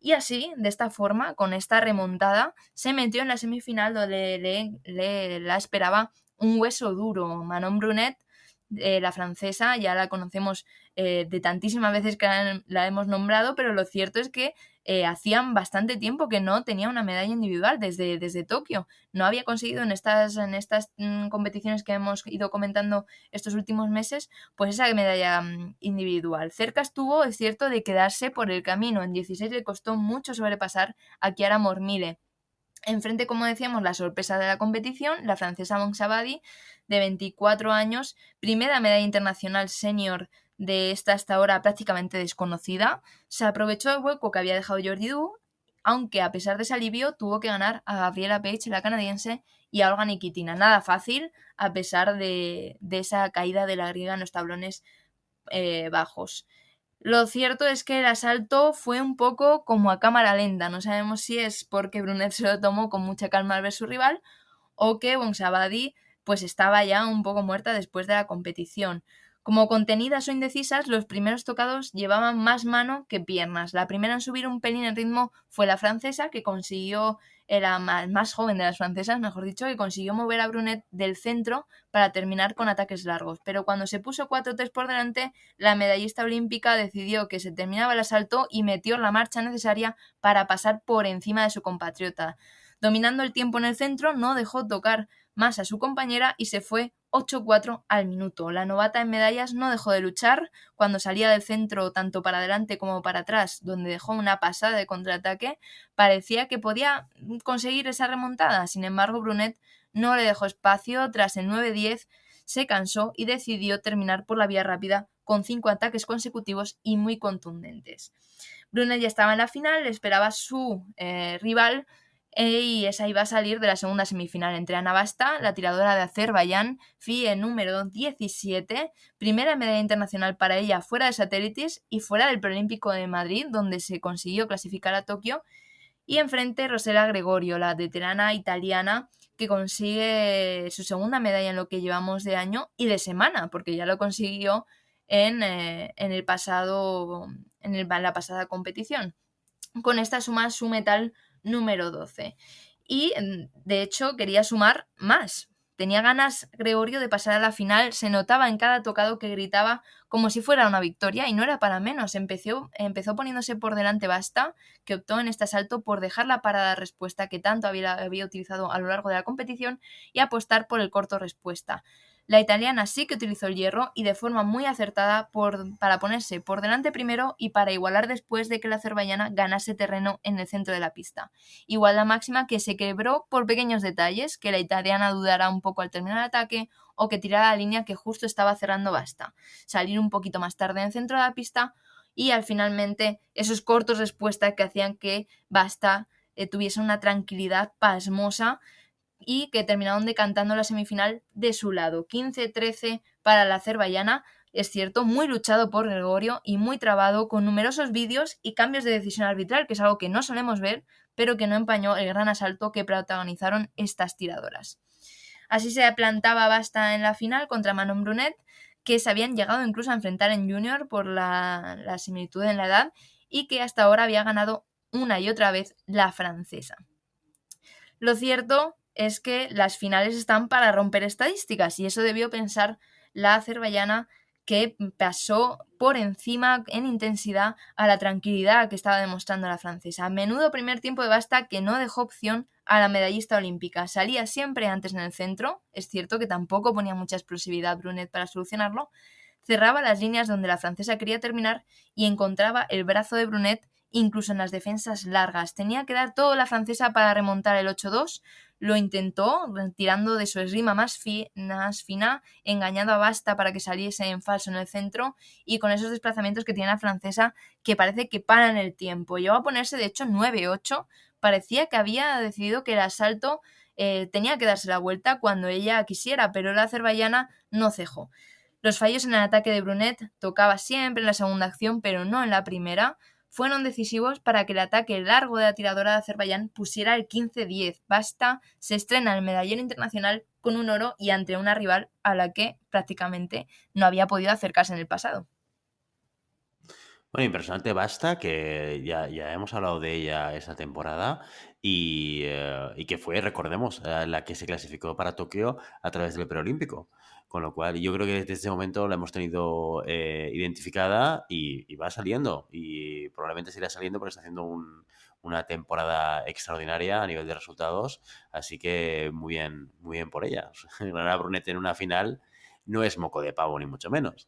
Y así, de esta forma, con esta remontada, se metió en la semifinal donde la esperaba un hueso duro. Manon Brunet, la francesa, ya la conocemos de tantísimas veces que la hemos nombrado, pero lo cierto es que hacían bastante tiempo que no tenía una medalla individual desde Tokio. No había conseguido en estas competiciones que hemos ido comentando estos últimos meses, pues esa medalla individual. Cerca estuvo, es cierto, de quedarse por el camino. En 16 le costó mucho sobrepasar a Chiara Mormile. Enfrente, como decíamos, la sorpresa de la competición, la francesa Bonsabadi, de 24 años, primera medalla internacional senior de esta hasta ahora prácticamente desconocida, se aprovechó el hueco que había dejado Jordi Du, aunque a pesar de ese alivio tuvo que ganar a Gabriela Page, la canadiense, y a Olga Nikitina. Nada fácil, a pesar de esa caída de la griega en los tablones bajos. Lo cierto es que el asalto fue un poco como a cámara lenta. No sabemos si es porque Brunet se lo tomó con mucha calma al ver su rival o que Bonzabadi pues estaba ya un poco muerta después de la competición. Como contenidas o indecisas, los primeros tocados llevaban más mano que piernas. La primera en subir un pelín el ritmo fue la francesa, que consiguió, era más joven de las francesas, mejor dicho, que consiguió mover a Brunet del centro para terminar con ataques largos. Pero cuando se puso 4-3 por delante, la medallista olímpica decidió que se terminaba el asalto y metió la marcha necesaria para pasar por encima de su compatriota. Dominando el tiempo en el centro, no dejó tocar más a su compañera y se fue 8-4 al minuto. La novata en medallas no dejó de luchar cuando salía del centro tanto para adelante como para atrás, donde dejó una pasada de contraataque. Parecía que podía conseguir esa remontada. Sin embargo, Brunet no le dejó espacio. Tras el 9-10 se cansó y decidió terminar por la vía rápida con 5 ataques consecutivos y muy contundentes. Brunet ya estaba en la final, le esperaba su rival, y esa iba a salir de la segunda semifinal entre Ana Basta, la tiradora de Azerbaiyán, FIE número 17, primera medalla internacional para ella fuera de satélites y fuera del Preolímpico de Madrid, donde se consiguió clasificar a Tokio, y enfrente Rosella Gregorio, la veterana italiana, que consigue su segunda medalla en lo que llevamos de año y de semana, porque ya lo consiguió en la pasada competición. Con esta suma su metal número 12. Y, de hecho, quería sumar más. Tenía ganas Gregorio de pasar a la final, se notaba en cada tocado que gritaba como si fuera una victoria, y no era para menos. Empezó poniéndose por delante Basta, que optó en este asalto por dejar la parada respuesta que tanto había utilizado a lo largo de la competición y apostar por el corto respuesta. La italiana sí que utilizó el hierro y de forma muy acertada para ponerse por delante primero y para igualar después de que la azerbaiyana ganase terreno en el centro de la pista. Igualdad máxima que se quebró por pequeños detalles, que la italiana dudara un poco al terminar el ataque o que tirara la línea que justo estaba cerrando Basta. Salir un poquito más tarde en el centro de la pista y finalmente esos cortos respuestas que hacían que Basta tuviese una tranquilidad pasmosa y que terminaron decantando la semifinal de su lado. 15-13 para la azerbaiyana, es cierto, muy luchado por Gregorio y muy trabado, con numerosos vídeos y cambios de decisión arbitral, que es algo que no solemos ver, pero que no empañó el gran asalto que protagonizaron estas tiradoras. Así se plantaba Basta en la final contra Manon Brunet, que se habían llegado incluso a enfrentar en junior por la similitud en la edad y que hasta ahora había ganado una y otra vez la francesa. Lo cierto es que las finales están para romper estadísticas y eso debió pensar la azerbaiyana, que pasó por encima en intensidad a la tranquilidad que estaba demostrando la francesa. Menudo primer tiempo de Basta que no dejó opción a la medallista olímpica. Salía siempre antes en el centro, es cierto que tampoco ponía mucha explosividad Brunet para solucionarlo, cerraba las líneas donde la francesa quería terminar y encontraba el brazo de Brunet incluso en las defensas largas. Tenía que dar todo la francesa para remontar el 8-2, lo intentó, tirando de su esgrima más fina, engañando a Basta para que saliese en falso en el centro, y con esos desplazamientos que tiene la francesa, que parece que paran el tiempo. Llegó a ponerse, de hecho, 9-8, parecía que había decidido que el asalto tenía que darse la vuelta cuando ella quisiera, pero la azerbaiyana no cejó. Los fallos en el ataque de Brunet, tocaba siempre en la segunda acción, pero no en la primera, fueron decisivos para que el ataque largo de la tiradora de Azerbaiyán pusiera el 15-10. Basta se estrena el medallero internacional con un oro y ante una rival a la que prácticamente no había podido acercarse en el pasado. Bueno, impresionante Basta, que ya hemos hablado de ella esta temporada y que fue, recordemos, la que se clasificó para Tokio a través del preolímpico. Con lo cual, yo creo que desde ese momento la hemos tenido identificada y va saliendo. Y probablemente seguirá saliendo porque está haciendo una temporada extraordinaria a nivel de resultados. Así que muy bien por ella. Ganar a Brunet en una final no es moco de pavo, ni mucho menos.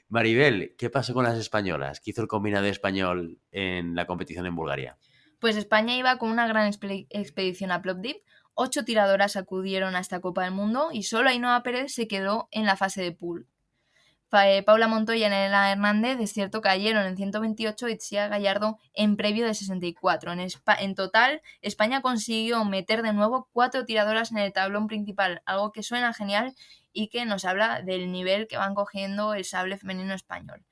Maribel, ¿qué pasó con las españolas? ¿Qué hizo el combinado español en la competición en Bulgaria? Pues España iba con una gran expedición a Plovdiv. 8 tiradoras acudieron a esta Copa del Mundo y solo Ainhoa Pérez se quedó en la fase de pool. Paula Montoya y Elena Hernández, es cierto, cayeron en 128 y Tsia Gallardo en previo de 64. En total, España consiguió meter de nuevo 4 tiradoras en el tablón principal, algo que suena genial y que nos habla del nivel que van cogiendo el sable femenino español.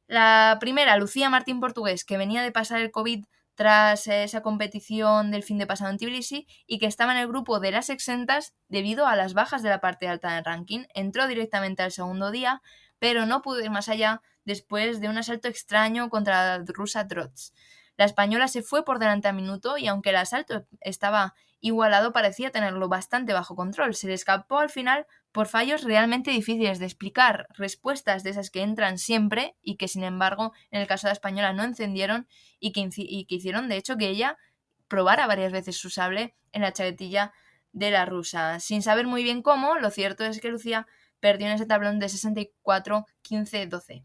La primera, Lucía Martín Portugués, que venía de pasar el COVID tras esa competición del fin de pasado en Tbilisi y que estaba en el grupo de las exentas debido a las bajas de la parte alta del ranking. Entró directamente al segundo día, pero no pudo ir más allá después de un asalto extraño contra la rusa Trots. La española se fue por delante a minuto y aunque el asalto estaba igualado, parecía tenerlo bastante bajo control. Se le escapó al final por fallos realmente difíciles de explicar, respuestas de esas que entran siempre y que sin embargo en el caso de la española no encendieron y que hicieron de hecho que ella probara varias veces su sable en la chaquetilla de la rusa. Sin saber muy bien cómo, lo cierto es que Lucía perdió en ese tablón de 64, 15, 12.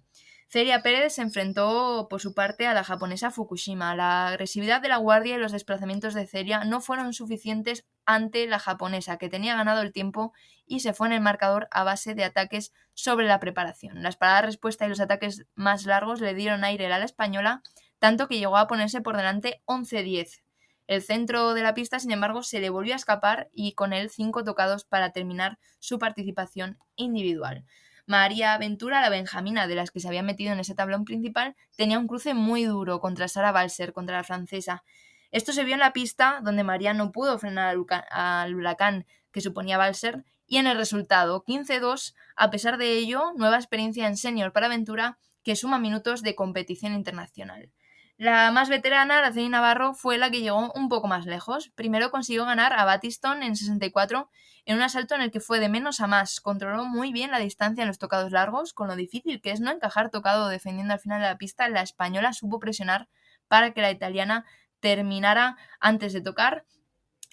Celia Pérez se enfrentó por su parte a la japonesa Fukushima. La agresividad de la guardia y los desplazamientos de Celia no fueron suficientes ante la japonesa, que tenía ganado el tiempo y se fue en el marcador a base de ataques sobre la preparación. Las paradas respuesta y los ataques más largos le dieron aire a la española, tanto que llegó a ponerse por delante 11-10. El centro de la pista, sin embargo, se le volvió a escapar y con él 5 tocados para terminar su participación individual. María Ventura, la benjamina de las que se había metido en ese tablón principal, tenía un cruce muy duro contra Sara Balser, contra la francesa. Esto se vio en la pista, donde María no pudo frenar al huracán que suponía Balser, y en el resultado, 15-2, a pesar de ello, nueva experiencia en senior para Ventura, que suma minutos de competición internacional. La más veterana, Araceli Navarro, fue la que llegó un poco más lejos. Primero consiguió ganar a Battiston en 64 en un asalto en el que fue de menos a más. Controló muy bien la distancia en los tocados largos, con lo difícil que es no encajar tocado defendiendo al final de la pista. La española supo presionar para que la italiana terminara antes de tocar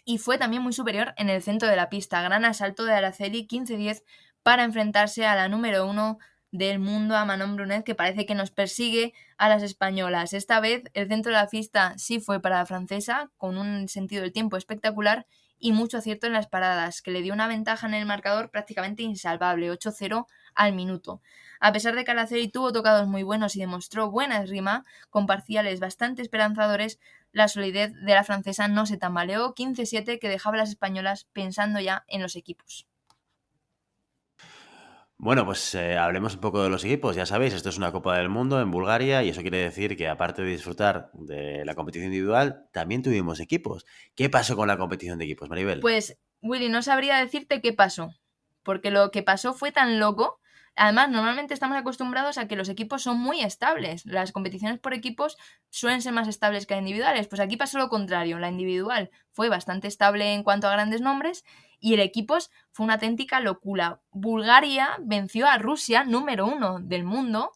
y fue también muy superior en el centro de la pista. Gran asalto de Araceli, 15-10, para enfrentarse a la número 1 del mundo, a Manon Brunet, que parece que nos persigue a las españolas. Esta vez el centro de la pista sí fue para la francesa, con un sentido del tiempo espectacular y mucho acierto en las paradas, que le dio una ventaja en el marcador prácticamente insalvable, 8-0 al minuto. A pesar de que Araceli tuvo tocados muy buenos y demostró buena esgrima, con parciales bastante esperanzadores, la solidez de la francesa no se tambaleó, 15-7, que dejaba a las españolas pensando ya en los equipos. Bueno, pues hablemos un poco de los equipos. Ya sabéis, esto es una Copa del Mundo en Bulgaria y eso quiere decir que aparte de disfrutar de la competición individual, también tuvimos equipos. ¿Qué pasó con la competición de equipos, Maribel? Pues, Willy, no sabría decirte qué pasó, porque lo que pasó fue tan loco. Además, normalmente estamos acostumbrados a que los equipos son muy estables. Las competiciones por equipos suelen ser más estables que las individuales. Pues aquí pasó lo contrario. La individual fue bastante estable en cuanto a grandes nombres y el equipos fue una auténtica locura. Bulgaria venció a Rusia, número 1 del mundo,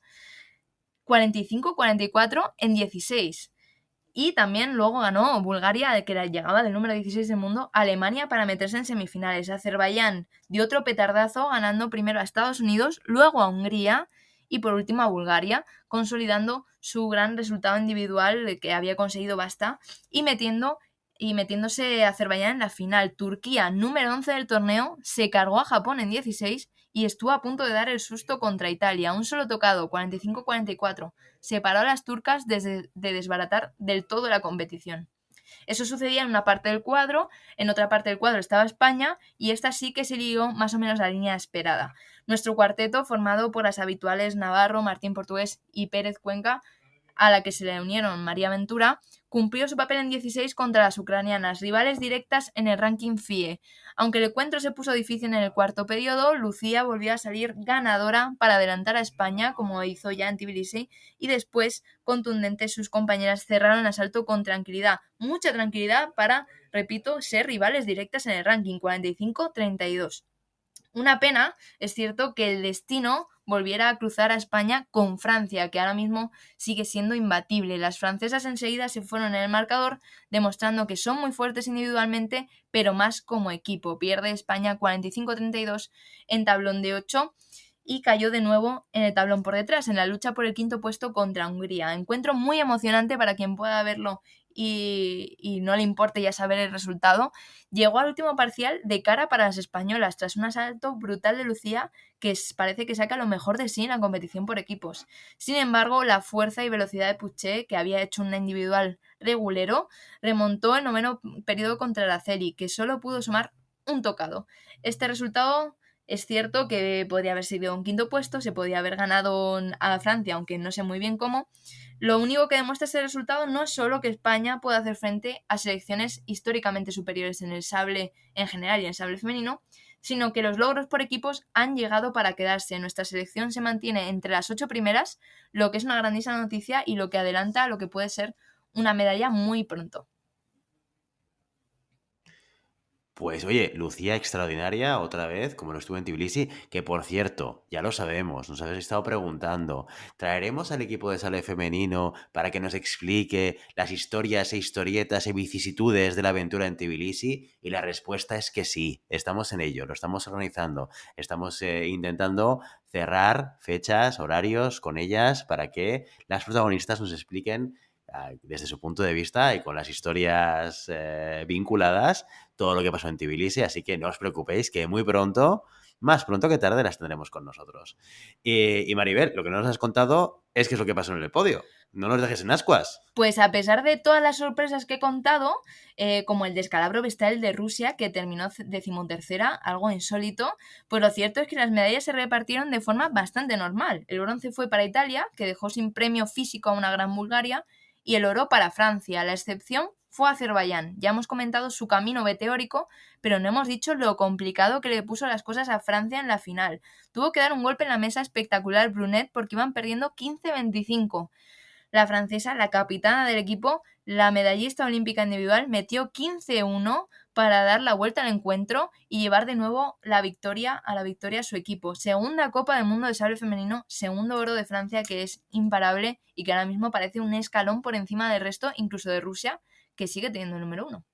45-44 en 16. Y también luego ganó Bulgaria, que llegaba del número 16 del mundo, Alemania para meterse en semifinales. Azerbaiyán dio otro petardazo ganando primero a Estados Unidos, luego a Hungría y por último a Bulgaria, consolidando su gran resultado individual que había conseguido Basta y metiéndose Azerbaiyán en la final. Turquía, número 11 del torneo, se cargó a Japón en 16 y estuvo a punto de dar el susto contra Italia. Un solo tocado, 45-44, separó a las turcas de desbaratar del todo la competición. Eso sucedía en una parte del cuadro, en otra parte del cuadro estaba España y esta sí que se siguió más o menos la línea esperada. Nuestro cuarteto, formado por las habituales Navarro, Martín Portugués y Pérez Cuenca, a la que se le unieron María Ventura, cumplió su papel en 16 contra las ucranianas, rivales directas en el ranking FIE. Aunque el encuentro se puso difícil en el cuarto periodo, Lucía volvió a salir ganadora para adelantar a España, como hizo ya en Tbilisi, y después, contundentes, sus compañeras cerraron el asalto con tranquilidad. Mucha tranquilidad para, repito, ser rivales directas en el ranking, 45-32. Una pena, es cierto, que el destino volviera a cruzar a España con Francia, que ahora mismo sigue siendo imbatible. Las francesas enseguida se fueron en el marcador, demostrando que son muy fuertes individualmente, pero más como equipo. Pierde España 45-32 en tablón de 8 y cayó de nuevo en el tablón por detrás, en la lucha por el quinto puesto contra Hungría. Encuentro muy emocionante para quien pueda verlo y no le importe ya saber el resultado, llegó al último parcial de cara para las españolas tras un asalto brutal de Lucía que parece que saca lo mejor de sí en la competición por equipos. Sin embargo, la fuerza y velocidad de Puché, que había hecho una individual regulero, remontó el 9º periodo contra Araceli, que solo pudo sumar un tocado. Este resultado es cierto que podría haber sido un 5º puesto, se podía haber ganado a Francia, aunque no sé muy bien cómo. Lo único que demuestra este resultado no es solo que España pueda hacer frente a selecciones históricamente superiores en el sable en general y en el sable femenino, sino que los logros por equipos han llegado para quedarse. Nuestra selección se mantiene entre las 8 primeras, lo que es una grandísima noticia y lo que adelanta a lo que puede ser una medalla muy pronto. Pues oye, Lucía extraordinaria otra vez, como lo estuvo en Tbilisi, que por cierto, ya lo sabemos, nos habéis estado preguntando, ¿traeremos al equipo de sable femenino para que nos explique las historias e historietas y vicisitudes de la aventura en Tbilisi? Y la respuesta es que sí, estamos en ello, lo estamos organizando, estamos intentando cerrar fechas, horarios con ellas para que las protagonistas nos expliquen desde su punto de vista y con las historias vinculadas todo lo que pasó en Tbilisi, así que no os preocupéis que muy pronto, más pronto que tarde, las tendremos con nosotros. Y Maribel, lo que no nos has contado es qué es lo que pasó en el podio. No nos dejes en ascuas. Pues a pesar de todas las sorpresas que he contado, como el descalabro bestial de Rusia, que terminó 13ª, algo insólito, pues lo cierto es que las medallas se repartieron de forma bastante normal. El bronce fue para Italia, que dejó sin premio físico a una gran Bulgaria, y el oro para Francia. La excepción fue Azerbaiyán. Ya hemos comentado su camino meteórico, pero no hemos dicho lo complicado que le puso las cosas a Francia en la final. Tuvo que dar un golpe en la mesa espectacular Brunet porque iban perdiendo 15-25. La francesa, la capitana del equipo, la medallista olímpica individual, metió 15-1 para dar la vuelta al encuentro y llevar de nuevo la victoria a su equipo. Segunda Copa del Mundo de sable femenino, segundo oro de Francia, que es imparable y que ahora mismo parece un escalón por encima del resto, incluso de Rusia, que sigue teniendo el número 1.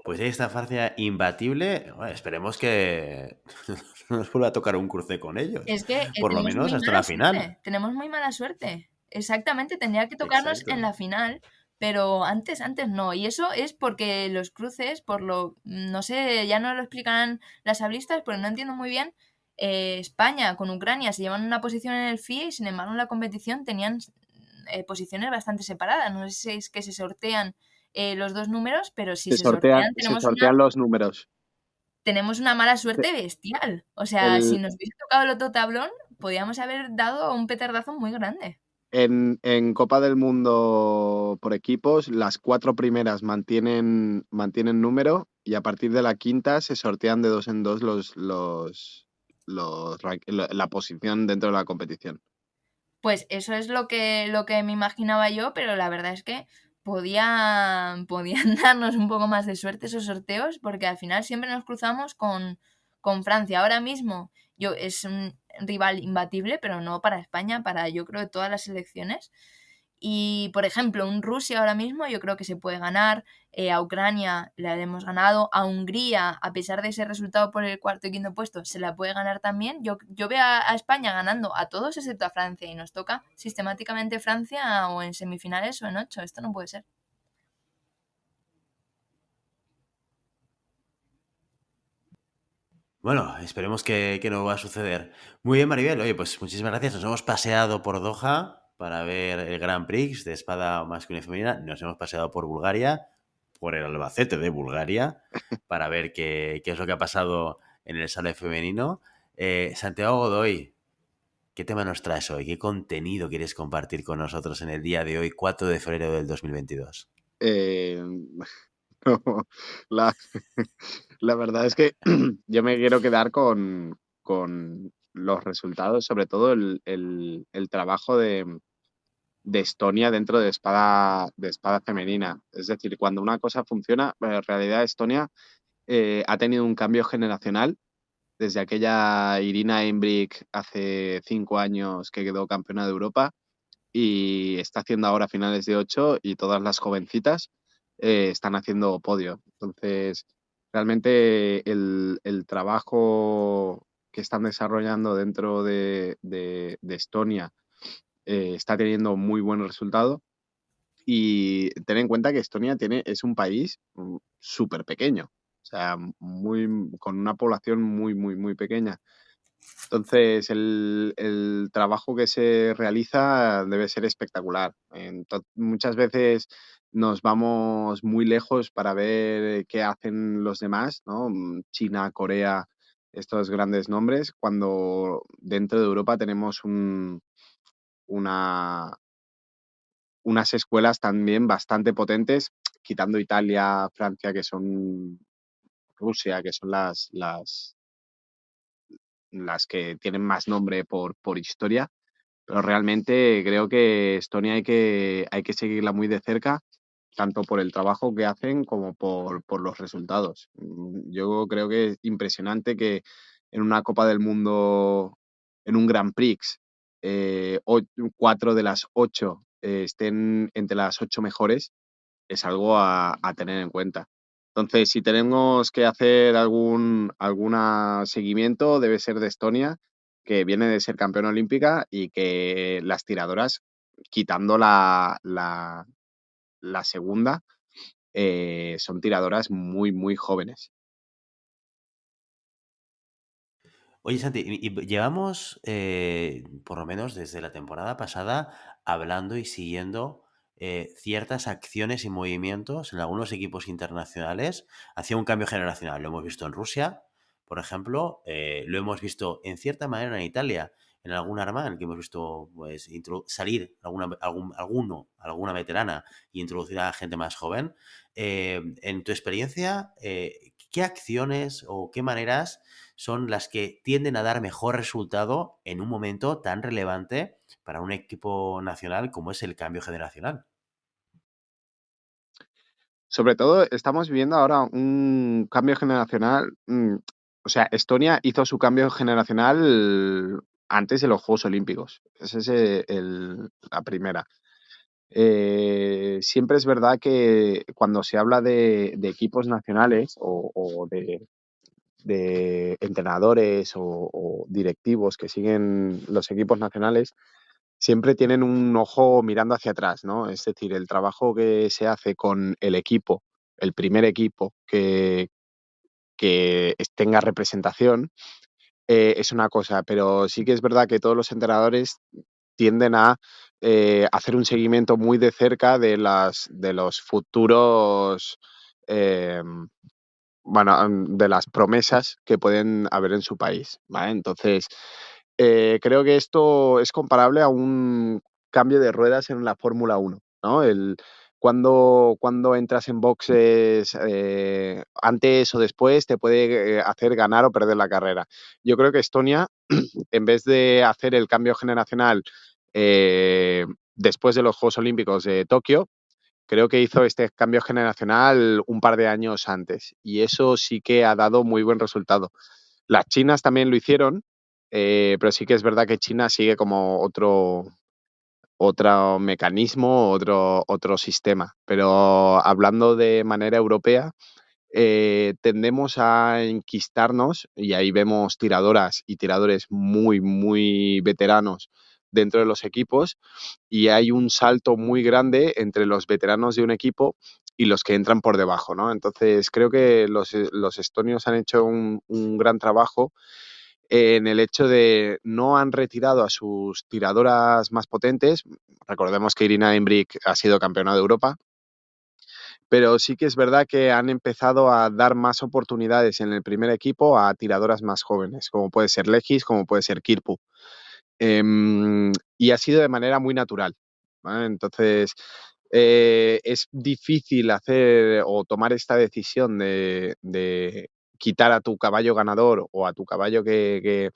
Pues ahí está Francia imbatible. Bueno, esperemos que no nos vuelva a tocar un cruce con ellos. Es que por lo menos hasta la final. Tenemos muy mala suerte. Exactamente, tendría que tocarnos en la final, pero antes no. Y eso es porque los cruces, no sé, ya no lo explicarán las sablistas, pero no entiendo muy bien. España con Ucrania se llevan una posición en el FIE y sin embargo en la competición tenían posiciones bastante separadas. No sé si es que se sortean los dos números, pero si se sortean los números. Tenemos una mala suerte bestial. O sea, si nos hubiese tocado el otro tablón, podíamos haber dado un petardazo muy grande. En Copa del Mundo por equipos, las 4 primeras mantienen número y a partir de la quinta se sortean de 2 en 2 la posición dentro de la competición. Pues eso es lo que me imaginaba yo, pero la verdad es que podían darnos un poco más de suerte esos sorteos, porque al final siempre nos cruzamos con Francia. Ahora mismo es un rival imbatible, pero no para España, para yo creo todas las selecciones. Y, por ejemplo, un Rusia ahora mismo yo creo que se puede ganar, a Ucrania la hemos ganado, a Hungría, a pesar de ese resultado por el 4º y 5º puesto, se la puede ganar también. Yo veo a España ganando a todos excepto a Francia y nos toca sistemáticamente Francia o en semifinales o en 8. Esto no puede ser. Bueno, esperemos que no va a suceder. Muy bien, Maribel. Oye, pues muchísimas gracias. Nos hemos paseado por Doha para ver el Grand Prix de espada masculina y femenina. Nos hemos paseado por Bulgaria, por el Albacete de Bulgaria, para ver qué es lo que ha pasado en el sable femenino. Santiago Godoy, ¿qué tema nos traes hoy? ¿Qué contenido quieres compartir con nosotros en el día de hoy, 4 de febrero del 2022? No, la verdad es que yo me quiero quedar con los resultados, sobre todo el trabajo de Estonia dentro de espada femenina. Es decir, cuando una cosa funciona, en realidad Estonia ha tenido un cambio generacional desde aquella Irina Embrick hace 5 años que quedó campeona de Europa y está haciendo ahora finales de 8 y todas las jovencitas están haciendo podio. Entonces, realmente el trabajo que están desarrollando dentro de Estonia está teniendo muy buen resultado Y ten en cuenta que Estonia es un país súper pequeño, o sea, con una población muy, muy, muy pequeña. Entonces, el trabajo que se realiza debe ser espectacular. Muchas veces nos vamos muy lejos para ver qué hacen los demás, ¿no? China, Corea, estos grandes nombres, cuando dentro de Europa tenemos una, unas escuelas también bastante potentes, quitando Italia, Francia, que son Rusia, que son las que tienen más nombre por historia, pero realmente creo que Estonia hay que seguirla muy de cerca, tanto por el trabajo que hacen como por los resultados. Yo creo que es impresionante que en una Copa del Mundo, en un Grand Prix, 4 de las 8 estén entre las 8 mejores, es algo a tener en cuenta. Entonces, si tenemos que hacer algún seguimiento, debe ser de Estonia, que viene de ser campeona olímpica y que las tiradoras, quitando la segunda, son tiradoras muy, muy jóvenes. Oye, Santi, y llevamos, por lo menos desde la temporada pasada, hablando y siguiendo ciertas acciones y movimientos en algunos equipos internacionales hacia un cambio generacional. Lo hemos visto en Rusia, por ejemplo, lo hemos visto en cierta manera en Italia, en algún Arma, en el que hemos visto pues, salir alguna veterana e introducir a gente más joven. En tu experiencia, ¿qué acciones o qué maneras son las que tienden a dar mejor resultado en un momento tan relevante para un equipo nacional como es el cambio generacional? Sobre todo, estamos viviendo ahora un cambio generacional. O sea, Estonia hizo su cambio generacional antes de los Juegos Olímpicos. Esa es la primera. Siempre es verdad que cuando se habla de equipos nacionales o de entrenadores o directivos que siguen los equipos nacionales, siempre tienen un ojo mirando hacia atrás, ¿no? Es decir, el trabajo que se hace con el equipo, el primer equipo que tenga representación, es una cosa, pero sí que es verdad que todos los entrenadores tienden a hacer un seguimiento muy de cerca de los futuros, eh, bueno, de las promesas que pueden haber en su país, ¿vale? Entonces, creo que esto es comparable a un cambio de ruedas en la Fórmula 1, ¿no? Cuando entras en boxes, antes o después te puede hacer ganar o perder la carrera. Yo creo que Estonia, en vez de hacer el cambio generacional después de los Juegos Olímpicos de Tokio, creo que hizo este cambio generacional un par de años antes y eso sí que ha dado muy buen resultado. Las chinas también lo hicieron, pero sí que es verdad que China sigue como otro mecanismo, otro sistema. Pero hablando de manera europea, tendemos a enquistarnos y ahí vemos tiradoras y tiradores muy, muy veteranos dentro de los equipos y hay un salto muy grande entre los veteranos de un equipo y los que entran por debajo, ¿no? Entonces creo que los estonios han hecho un gran trabajo en el hecho de no han retirado a sus tiradoras más potentes. Recordemos que Irina Imbrich ha sido campeona de Europa, pero sí que es verdad que han empezado a dar más oportunidades en el primer equipo a tiradoras más jóvenes, como puede ser Legis, como puede ser Kirpu. Y ha sido de manera muy natural, ¿vale? Entonces, es difícil hacer o tomar esta decisión de quitar a tu caballo ganador o a tu caballo que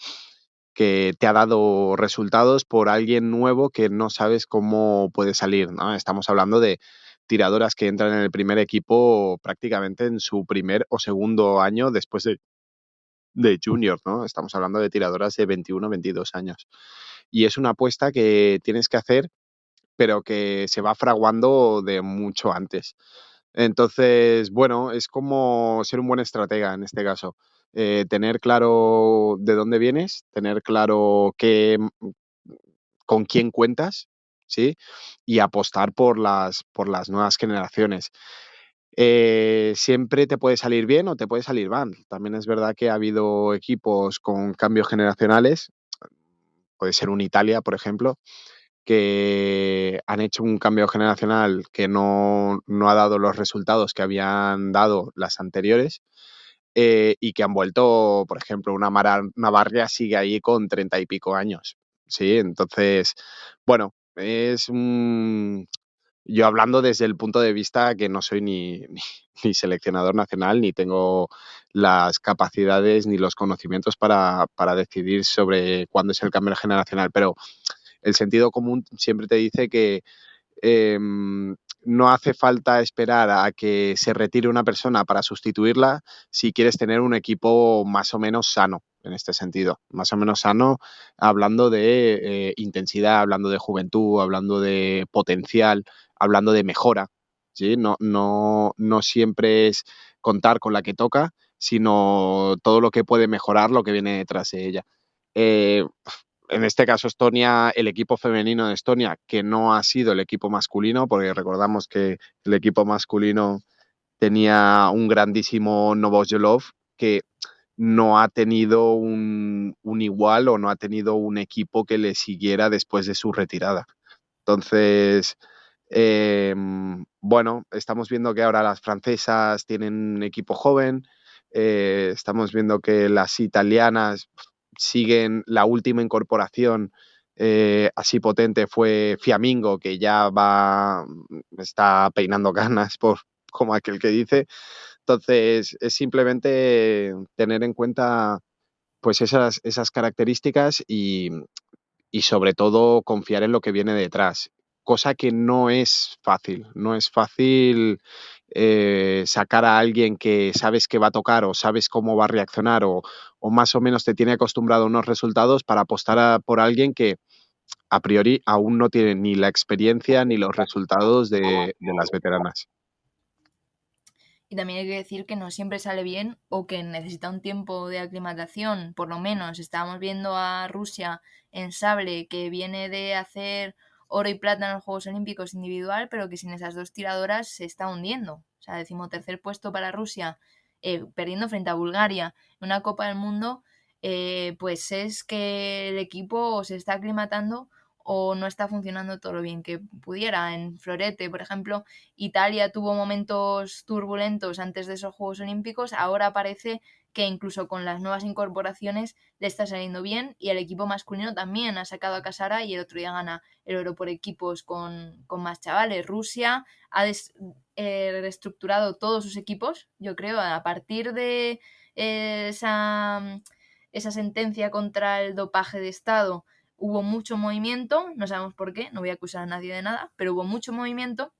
te ha dado resultados por alguien nuevo que no sabes cómo puede salir, ¿no? Estamos hablando de tiradoras que entran en el primer equipo prácticamente en su primer o segundo año después de junior, ¿no? Estamos hablando de tiradoras de 21, 22 años. Y es una apuesta que tienes que hacer, pero que se va fraguando de mucho antes. Entonces, bueno, es como ser un buen estratega en este caso. Tener claro de dónde vienes, tener claro con quién cuentas ¿sí? Y apostar por las nuevas generaciones. Siempre te puede salir bien o te puede salir mal. También es verdad que ha habido equipos con cambios generacionales, puede ser un Italia, por ejemplo, que han hecho un cambio generacional que no ha dado los resultados que habían dado las anteriores, y que han vuelto, por ejemplo, una Navarra sigue ahí con 30 y pico años, ¿sí? Entonces, bueno, es un... Yo hablando desde el punto de vista que no soy ni seleccionador nacional, ni tengo las capacidades ni los conocimientos para decidir sobre cuándo es el cambio generacional, pero el sentido común siempre te dice que no hace falta esperar a que se retire una persona para sustituirla si quieres tener un equipo más o menos sano, en este sentido. Más o menos sano, hablando de intensidad, hablando de juventud, hablando de potencial, hablando de mejora. ¿Sí? No siempre es contar con la que toca, sino todo lo que puede mejorar lo que viene detrás de ella. En este caso Estonia, el equipo femenino de Estonia, que no ha sido el equipo masculino, porque recordamos que el equipo masculino tenía un grandísimo Novosjolov que no ha tenido un igual o no ha tenido un equipo que le siguiera después de su retirada. Entonces, bueno, estamos viendo que ahora las francesas tienen un equipo joven, estamos viendo que las italianas siguen. La última incorporación así potente fue Fiammingo, que ya está peinando canas, como aquel que dice. Entonces, es simplemente tener en cuenta pues esas características y sobre todo confiar en lo que viene detrás, cosa que no es fácil. No es fácil sacar a alguien que sabes que va a tocar o sabes cómo va a reaccionar o más o menos te tiene acostumbrado a unos resultados para apostar por alguien que a priori aún no tiene ni la experiencia ni los resultados de las veteranas. Y también hay que decir que no siempre sale bien o que necesita un tiempo de aclimatación, por lo menos. Estábamos viendo a Rusia en sable, que viene de hacer oro y plata en los Juegos Olímpicos individual, pero que sin esas dos tiradoras se está hundiendo. O sea, 13º puesto para Rusia, perdiendo frente a Bulgaria en una Copa del Mundo, pues es que el equipo se está aclimatando o no está funcionando todo lo bien que pudiera. En florete, por ejemplo, Italia tuvo momentos turbulentos antes de esos Juegos Olímpicos, ahora parece que incluso con las nuevas incorporaciones le está saliendo bien, y el equipo masculino también ha sacado a Casara y el otro día gana el oro por equipos con más chavales. Rusia ha reestructurado todos sus equipos, yo creo, a partir de esa sentencia contra el dopaje de Estado. Hubo mucho movimiento, no sabemos por qué, no voy a acusar a nadie de nada, pero hubo mucho movimiento,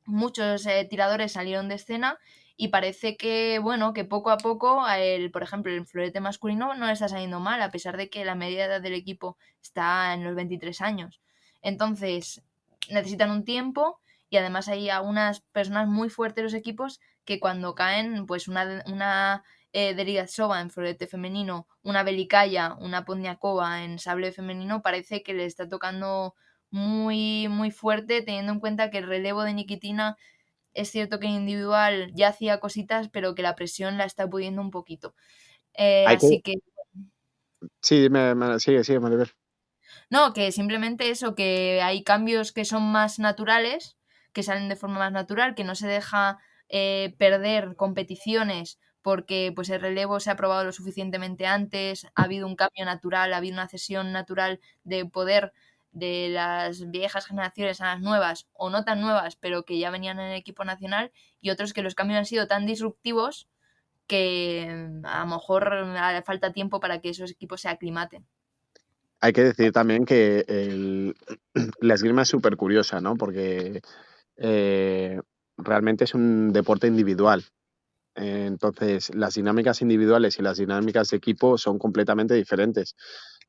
muchos tiradores salieron de escena y parece que, bueno, que poco a poco, por ejemplo, el florete masculino no le está saliendo mal, a pesar de que la media edad del equipo está en los 23 años. Entonces, necesitan un tiempo y además hay algunas personas muy fuertes de los equipos que cuando caen, pues una Derigatsova en florete femenino, una Belikaya, una Podniakova en sable femenino, parece que le está tocando muy, muy fuerte, teniendo en cuenta que el relevo de Nikitina es cierto que en individual ya hacía cositas, pero que la presión la está pudiendo un poquito. Así que... Sí, sigue, Maribel. No, que simplemente eso, que hay cambios que son más naturales, que salen de forma más natural, que no se deja perder competiciones porque pues el relevo se ha probado lo suficientemente antes, ha habido un cambio natural, ha habido una cesión natural de poder de las viejas generaciones a las nuevas, o no tan nuevas, pero que ya venían en el equipo nacional, y otros que los cambios han sido tan disruptivos que a lo mejor falta tiempo para que esos equipos se aclimaten. Hay que decir también que la esgrima es súper curiosa, ¿no? Porque realmente es un deporte individual. Entonces, las dinámicas individuales y las dinámicas de equipo son completamente diferentes.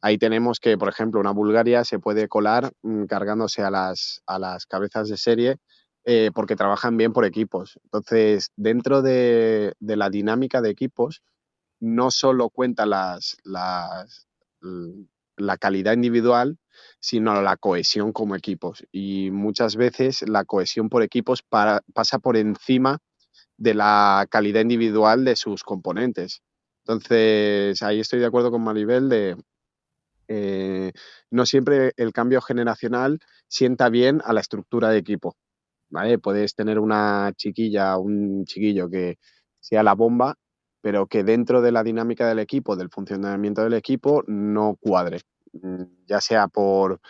Ahí tenemos que, por ejemplo, una Bulgaria se puede colar cargándose a las cabezas de serie porque trabajan bien por equipos. Entonces, dentro de la dinámica de equipos, no solo cuenta la calidad individual, sino la cohesión como equipos. Y muchas veces la cohesión por equipos pasa por encima de la calidad individual de sus componentes. Entonces, ahí estoy de acuerdo con Maribel de no siempre el cambio generacional sienta bien a la estructura de equipo, ¿vale? Puedes tener una chiquilla, un chiquillo que sea la bomba, pero que dentro de la dinámica del equipo, del funcionamiento del equipo, no cuadre, ya sea por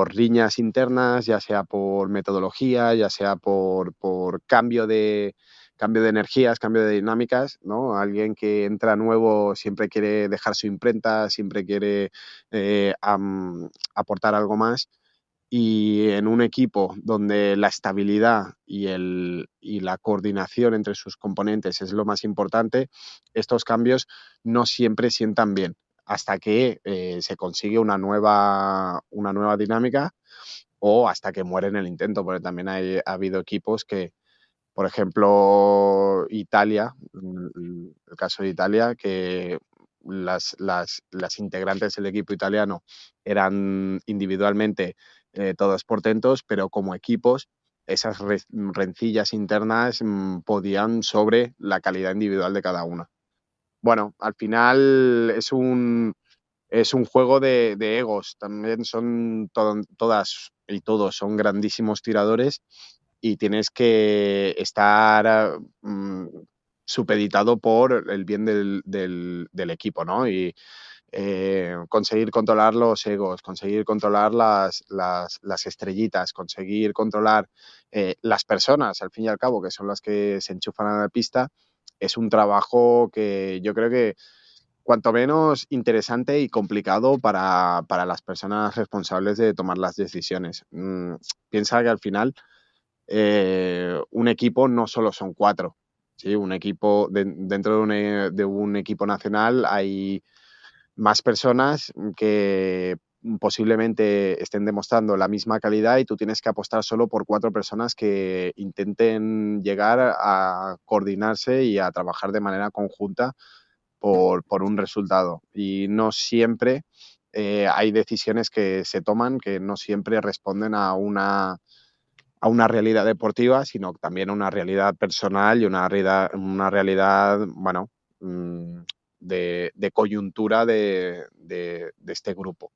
riñas internas, ya sea por metodología, ya sea por cambio de energías, cambio de dinámicas, ¿no? Alguien que entra nuevo siempre quiere dejar su imprenta, siempre quiere aportar algo más. Y en un equipo donde la estabilidad y la coordinación entre sus componentes es lo más importante, estos cambios no siempre sientan bien hasta que se consigue una nueva dinámica o hasta que muere en el intento, porque también ha habido equipos que, por ejemplo, Italia, el caso de Italia, que las integrantes del equipo italiano eran individualmente todos portentos, pero como equipos esas rencillas internas podían sobre la calidad individual de cada una. Bueno, al final es un juego de egos. También son todas y todos son grandísimos tiradores y tienes que estar supeditado por el bien del equipo, ¿no? Y conseguir controlar los egos, conseguir controlar las estrellitas, conseguir controlar las personas, al fin y al cabo, que son las que se enchufan a la pista, es un trabajo que yo creo que cuanto menos interesante y complicado para las personas responsables de tomar las decisiones. Piensa que al final un equipo no solo son 4. ¿Sí? Un equipo dentro de un equipo nacional hay más personas que posiblemente estén demostrando la misma calidad y tú tienes que apostar solo por 4 personas que intenten llegar a coordinarse y a trabajar de manera conjunta por un resultado. Y no siempre hay decisiones que se toman que no siempre responden a una realidad deportiva, sino también a una realidad personal y una realidad, bueno, de coyuntura de este grupo.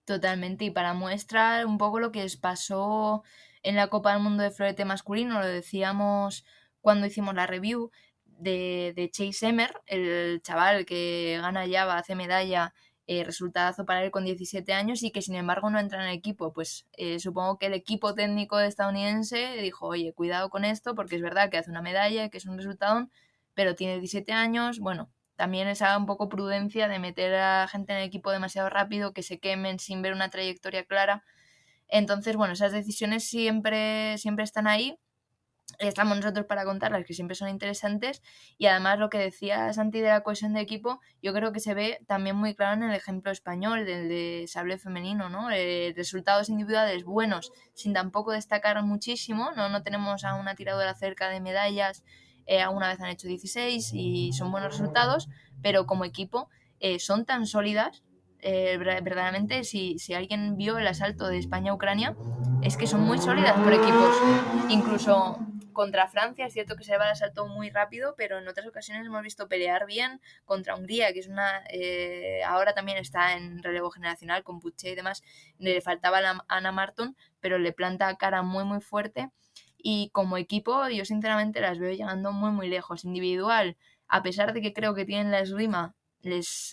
Totalmente, y para muestra un poco lo que les pasó en la Copa del Mundo de florete masculino, lo decíamos cuando hicimos la review de Chase Emmer, el chaval que gana Java, hace medalla, resultadazo para él con 17 años y que sin embargo no entra en el equipo. Pues supongo que el equipo técnico estadounidense dijo, oye, cuidado con esto porque es verdad que hace una medalla, que es un resultado, pero tiene 17 años, bueno, también esa un poco prudencia de meter a gente en el equipo demasiado rápido, que se quemen sin ver una trayectoria clara. Entonces, bueno, esas decisiones siempre están ahí. Estamos nosotros para contarlas, que siempre son interesantes. Y además lo que decía Santi de la cohesión de equipo, yo creo que se ve también muy claro en el ejemplo español del de sable femenino, ¿no? Resultados individuales buenos sin tampoco destacar muchísimo, no tenemos a una tiradora cerca de medallas, alguna vez han hecho 16 y son buenos resultados, pero como equipo son tan sólidas. Verdaderamente, si alguien vio el asalto de España a Ucrania, es que son muy sólidas por equipos. Incluso contra Francia es cierto que se va el asalto muy rápido, pero en otras ocasiones hemos visto pelear bien contra Hungría, que es una ahora también está en relevo generacional con Puche y demás. Le faltaba a Anna Marton, pero le planta cara muy muy fuerte. Y como equipo yo sinceramente las veo llegando muy muy lejos. Individual, a pesar de que creo que tienen la esgrima,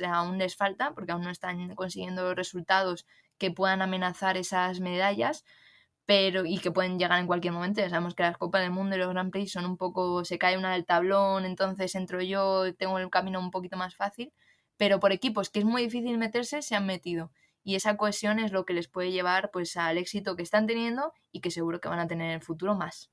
aún les falta, porque aún no están consiguiendo resultados que puedan amenazar esas medallas, pero y que pueden llegar en cualquier momento. Ya sabemos que las Copas del Mundo y los Grand Prix son un poco, se cae una del tablón, entonces entro yo, tengo el camino un poquito más fácil, pero por equipos que es muy difícil meterse, se han metido. Y esa cohesión es lo que les puede llevar pues al éxito que están teniendo y que seguro que van a tener en el futuro más.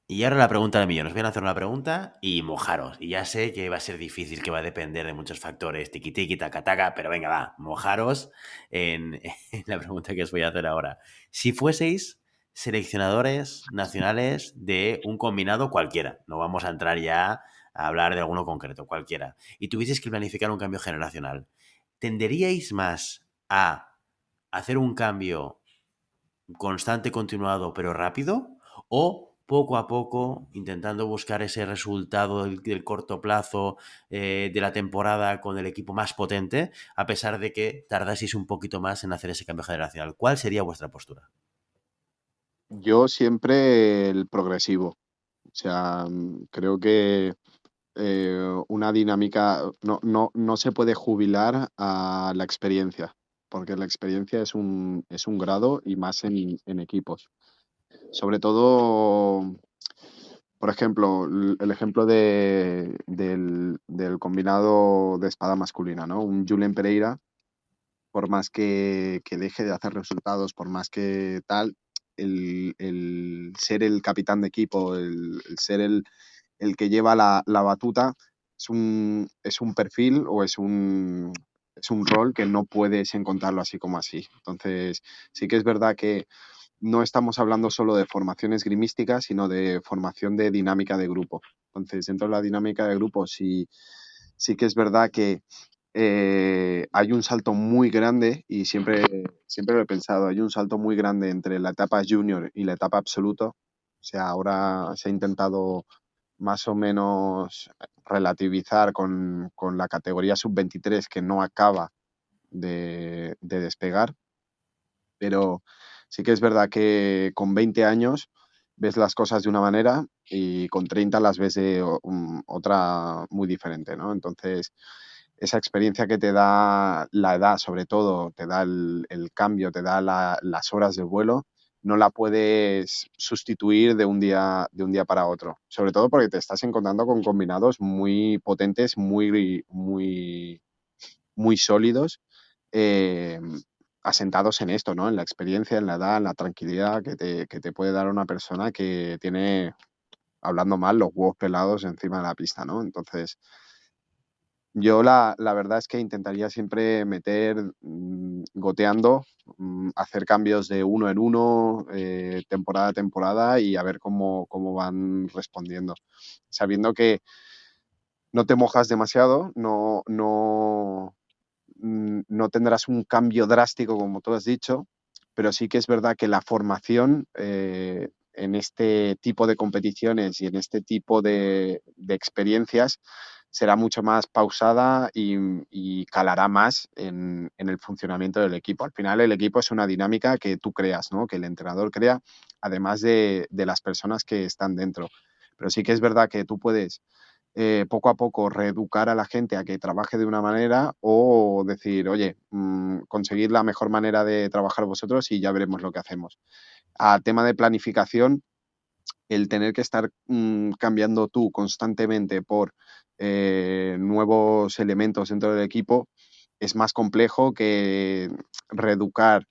Y ahora la pregunta del millón. Os voy a hacer una pregunta y mojaros. Y ya sé que va a ser difícil, que va a depender de muchos factores, tiqui-tiqui, taca-taca, pero venga, va, mojaros en la pregunta que os voy a hacer ahora. Si fueseis seleccionadores nacionales de un combinado cualquiera, no vamos a entrar ya a hablar de alguno concreto, cualquiera, y tuvieseis que planificar un cambio generacional, ¿tenderíais más a hacer un cambio constante, continuado, pero rápido? ¿O poco a poco, intentando buscar ese resultado del corto plazo de la temporada con el equipo más potente, a pesar de que tardaseis un poquito más en hacer ese cambio generacional? ¿Cuál sería vuestra postura? Yo siempre el progresivo. O sea, creo que una dinámica no se puede jubilar a la experiencia, porque la experiencia es un grado y más en equipos. Sobre todo, por ejemplo, el ejemplo del combinado de espada masculina, ¿no? Un Julen Pereira, por más que deje de hacer resultados, por más que tal, el ser el capitán de equipo, el ser el que lleva la batuta, es un perfil o es un rol que no puedes encontrarlo así como así. Entonces, sí que es verdad que no estamos hablando solo de formación esgrimística, sino de formación de dinámica de grupo. Entonces, dentro de la dinámica de grupo sí que es verdad que hay un salto muy grande, y siempre lo he pensado, hay un salto muy grande entre la etapa junior y la etapa absoluto. O sea, ahora se ha intentado más o menos relativizar con la categoría sub-23 que no acaba de despegar, pero sí que es verdad que con 20 años ves las cosas de una manera y con 30 las ves de otra muy diferente, ¿no? Entonces, esa experiencia que te da la edad, sobre todo, te da el cambio, te da las horas de vuelo, no la puedes sustituir de un día para otro. Sobre todo porque te estás encontrando con combinados muy potentes, muy sólidos, eh, asentados en esto, ¿no? En la experiencia, en la edad, en la tranquilidad que te puede dar una persona que tiene, hablando mal, los huevos pelados encima de la pista, ¿no? Entonces, yo la verdad es que intentaría siempre meter goteando, hacer cambios de uno en uno, temporada a temporada, y a ver cómo van respondiendo. Sabiendo que no te mojas demasiado, no tendrás un cambio drástico como tú has dicho, pero sí que es verdad que la formación en este tipo de competiciones y en este tipo de experiencias será mucho más pausada y calará más en el funcionamiento del equipo. Al final el equipo es una dinámica que tú creas, ¿no? Que el entrenador crea, además de las personas que están dentro. Pero sí que es verdad que tú puedes poco a poco reeducar a la gente a que trabaje de una manera, o decir, oye, conseguir la mejor manera de trabajar vosotros y ya veremos lo que hacemos. A tema de planificación, el tener que estar cambiando tú constantemente por nuevos elementos dentro del equipo es más complejo que reeducar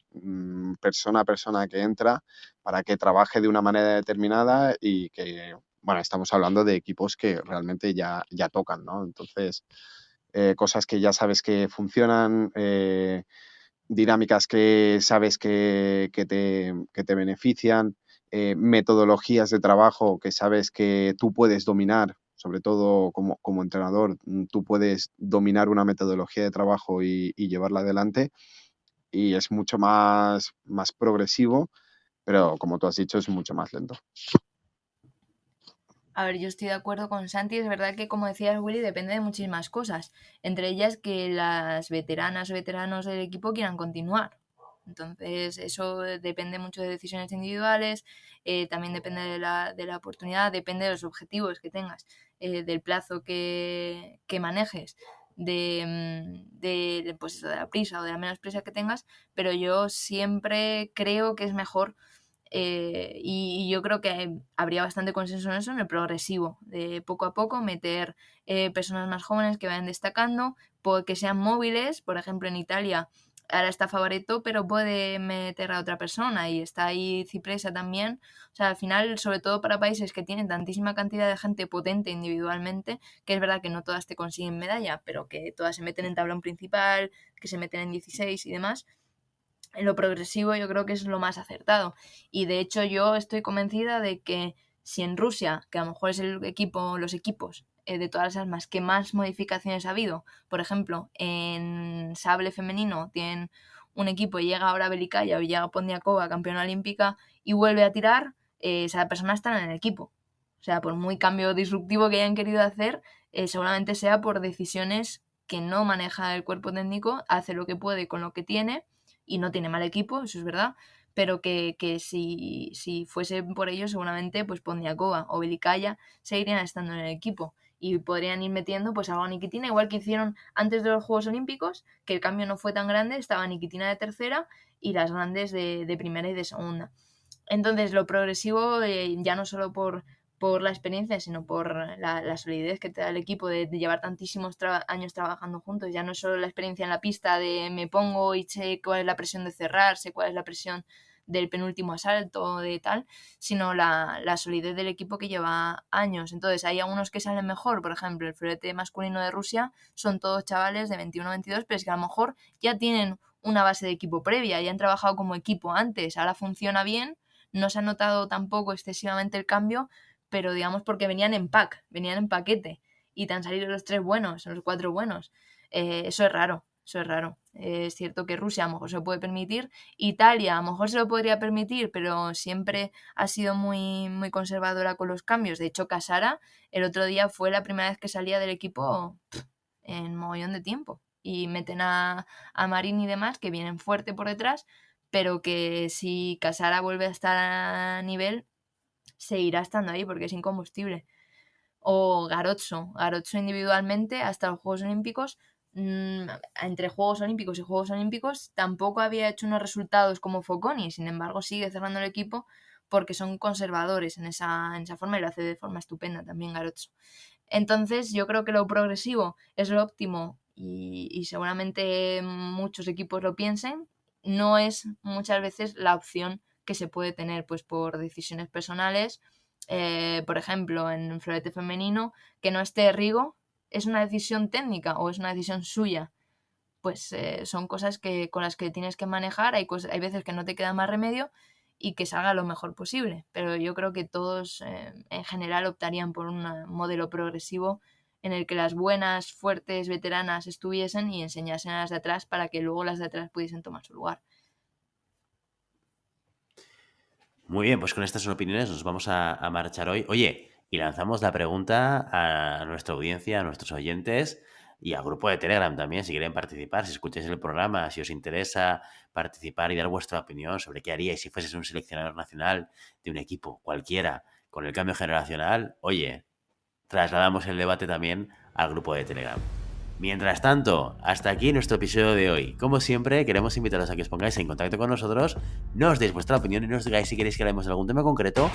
persona a persona que entra para que trabaje de una manera determinada, y que, bueno, estamos hablando de equipos que realmente ya tocan, ¿no? Entonces, cosas que ya sabes que funcionan, dinámicas que sabes que te benefician, metodologías de trabajo que sabes que tú puedes dominar, sobre todo como entrenador, tú puedes dominar una metodología de trabajo y llevarla adelante, y es mucho más progresivo, pero como tú has dicho, es mucho más lento. A ver, yo estoy de acuerdo con Santi. Es verdad que, como decías, Willy, depende de muchísimas cosas. Entre ellas que las veteranas o veteranos del equipo quieran continuar. Entonces, eso depende mucho de decisiones individuales, también depende de la oportunidad, depende de los objetivos que tengas, del plazo que manejes, pues eso, de la prisa o de la menos prisa que tengas, pero yo siempre creo que es mejor y yo creo que habría bastante consenso en eso, en el progresivo, de poco a poco meter personas más jóvenes que vayan destacando, que sean móviles. Por ejemplo, en Italia ahora está Favaretto, pero puede meter a otra persona, y está ahí Cipresa también. O sea, al final, sobre todo para países que tienen tantísima cantidad de gente potente individualmente, que es verdad que no todas te consiguen medalla, pero que todas se meten en tablón principal, que se meten en 16 y demás. En lo progresivo yo creo que es lo más acertado. Y de hecho yo estoy convencida de que si en Rusia, que a lo mejor es el equipo, los equipos de todas las armas que más modificaciones ha habido. Por ejemplo, en sable femenino tienen un equipo y llega ahora Velikaya o llega Pondiakova, campeona olímpica, y vuelve a tirar, esa persona está en el equipo. O sea, por muy cambio disruptivo que hayan querido hacer, seguramente sea por decisiones que no maneja el cuerpo técnico, hace lo que puede con lo que tiene y no tiene mal equipo, eso es verdad, pero que si fuese por ello seguramente pues Pondiakova o Velikaya seguirían estando en el equipo y podrían ir metiendo pues algo a Nikitina, igual que hicieron antes de los Juegos Olímpicos, que el cambio no fue tan grande, estaba Nikitina de tercera y las grandes de primera y de segunda. Entonces lo progresivo, ya no solo por la experiencia, sino por la solidez que te da el equipo de llevar tantísimos años trabajando juntos. Ya no es solo la experiencia en la pista de me pongo y sé cuál es la presión de cerrar, sé cuál es la presión del penúltimo asalto, de tal, sino la solidez del equipo que lleva años. Entonces hay algunos que salen mejor, por ejemplo, el florete masculino de Rusia son todos chavales de 21-22, pero es que a lo mejor ya tienen una base de equipo previa, ya han trabajado como equipo antes, ahora funciona bien, no se ha notado tampoco excesivamente el cambio, pero digamos porque venían en paquete, y te han salido los 3 buenos, los 4 buenos. Eso es raro. Es cierto que Rusia a lo mejor se lo puede permitir, Italia a lo mejor se lo podría permitir, pero siempre ha sido muy, muy conservadora con los cambios. De hecho, Casara el otro día fue la primera vez que salía del equipo en mogollón de tiempo. Y meten a Marín y demás, que vienen fuerte por detrás, pero que si Casara vuelve a estar a nivel, seguirá estando ahí porque es incombustible. O Garozzo individualmente hasta los Juegos Olímpicos, entre Juegos Olímpicos y Juegos Olímpicos tampoco había hecho unos resultados como Focconi, sin embargo sigue cerrando el equipo porque son conservadores en esa forma y lo hace de forma estupenda también Garozzo. Entonces yo creo que lo progresivo es lo óptimo y seguramente muchos equipos lo piensen, no es muchas veces la opción que se puede tener pues por decisiones personales. Por ejemplo, en florete femenino, que no esté Rigo, ¿es una decisión técnica o es una decisión suya? Pues son cosas con las que tienes que manejar, hay veces que no te queda más remedio y que salga lo mejor posible, pero yo creo que todos en general optarían por un modelo progresivo en el que las buenas, fuertes, veteranas estuviesen y enseñasen a las de atrás para que luego las de atrás pudiesen tomar su lugar. Muy bien, pues con estas opiniones nos vamos a marchar hoy. Oye, y lanzamos la pregunta a nuestra audiencia, a nuestros oyentes y al grupo de Telegram también, si quieren participar, si escucháis el programa, si os interesa participar y dar vuestra opinión sobre qué haríais si fueses un seleccionador nacional de un equipo cualquiera con el cambio generacional. Oye, trasladamos el debate también al grupo de Telegram. Mientras tanto, hasta aquí nuestro episodio de hoy. Como siempre, queremos invitaros a que os pongáis en contacto con nosotros, nos deis vuestra opinión y nos digáis si queréis que hablemos de algún tema concreto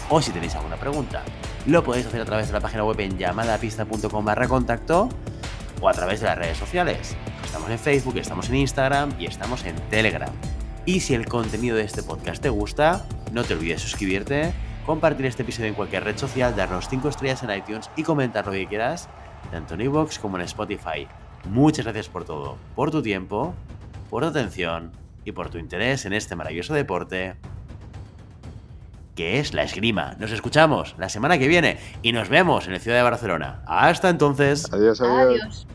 o si tenéis alguna pregunta. Lo podéis hacer a través de la página web en llamadapista.com/contacto o a través de las redes sociales. Estamos en Facebook, estamos en Instagram y estamos en Telegram. Y si el contenido de este podcast te gusta, no te olvides suscribirte, compartir este episodio en cualquier red social, darnos 5 estrellas en iTunes y comentar lo que quieras, tanto en iVoox como en Spotify. Muchas gracias por todo, por tu tiempo, por tu atención y por tu interés en este maravilloso deporte que es la esgrima. Nos escuchamos la semana que viene y nos vemos en la ciudad de Barcelona. Hasta entonces. Adiós. Adiós.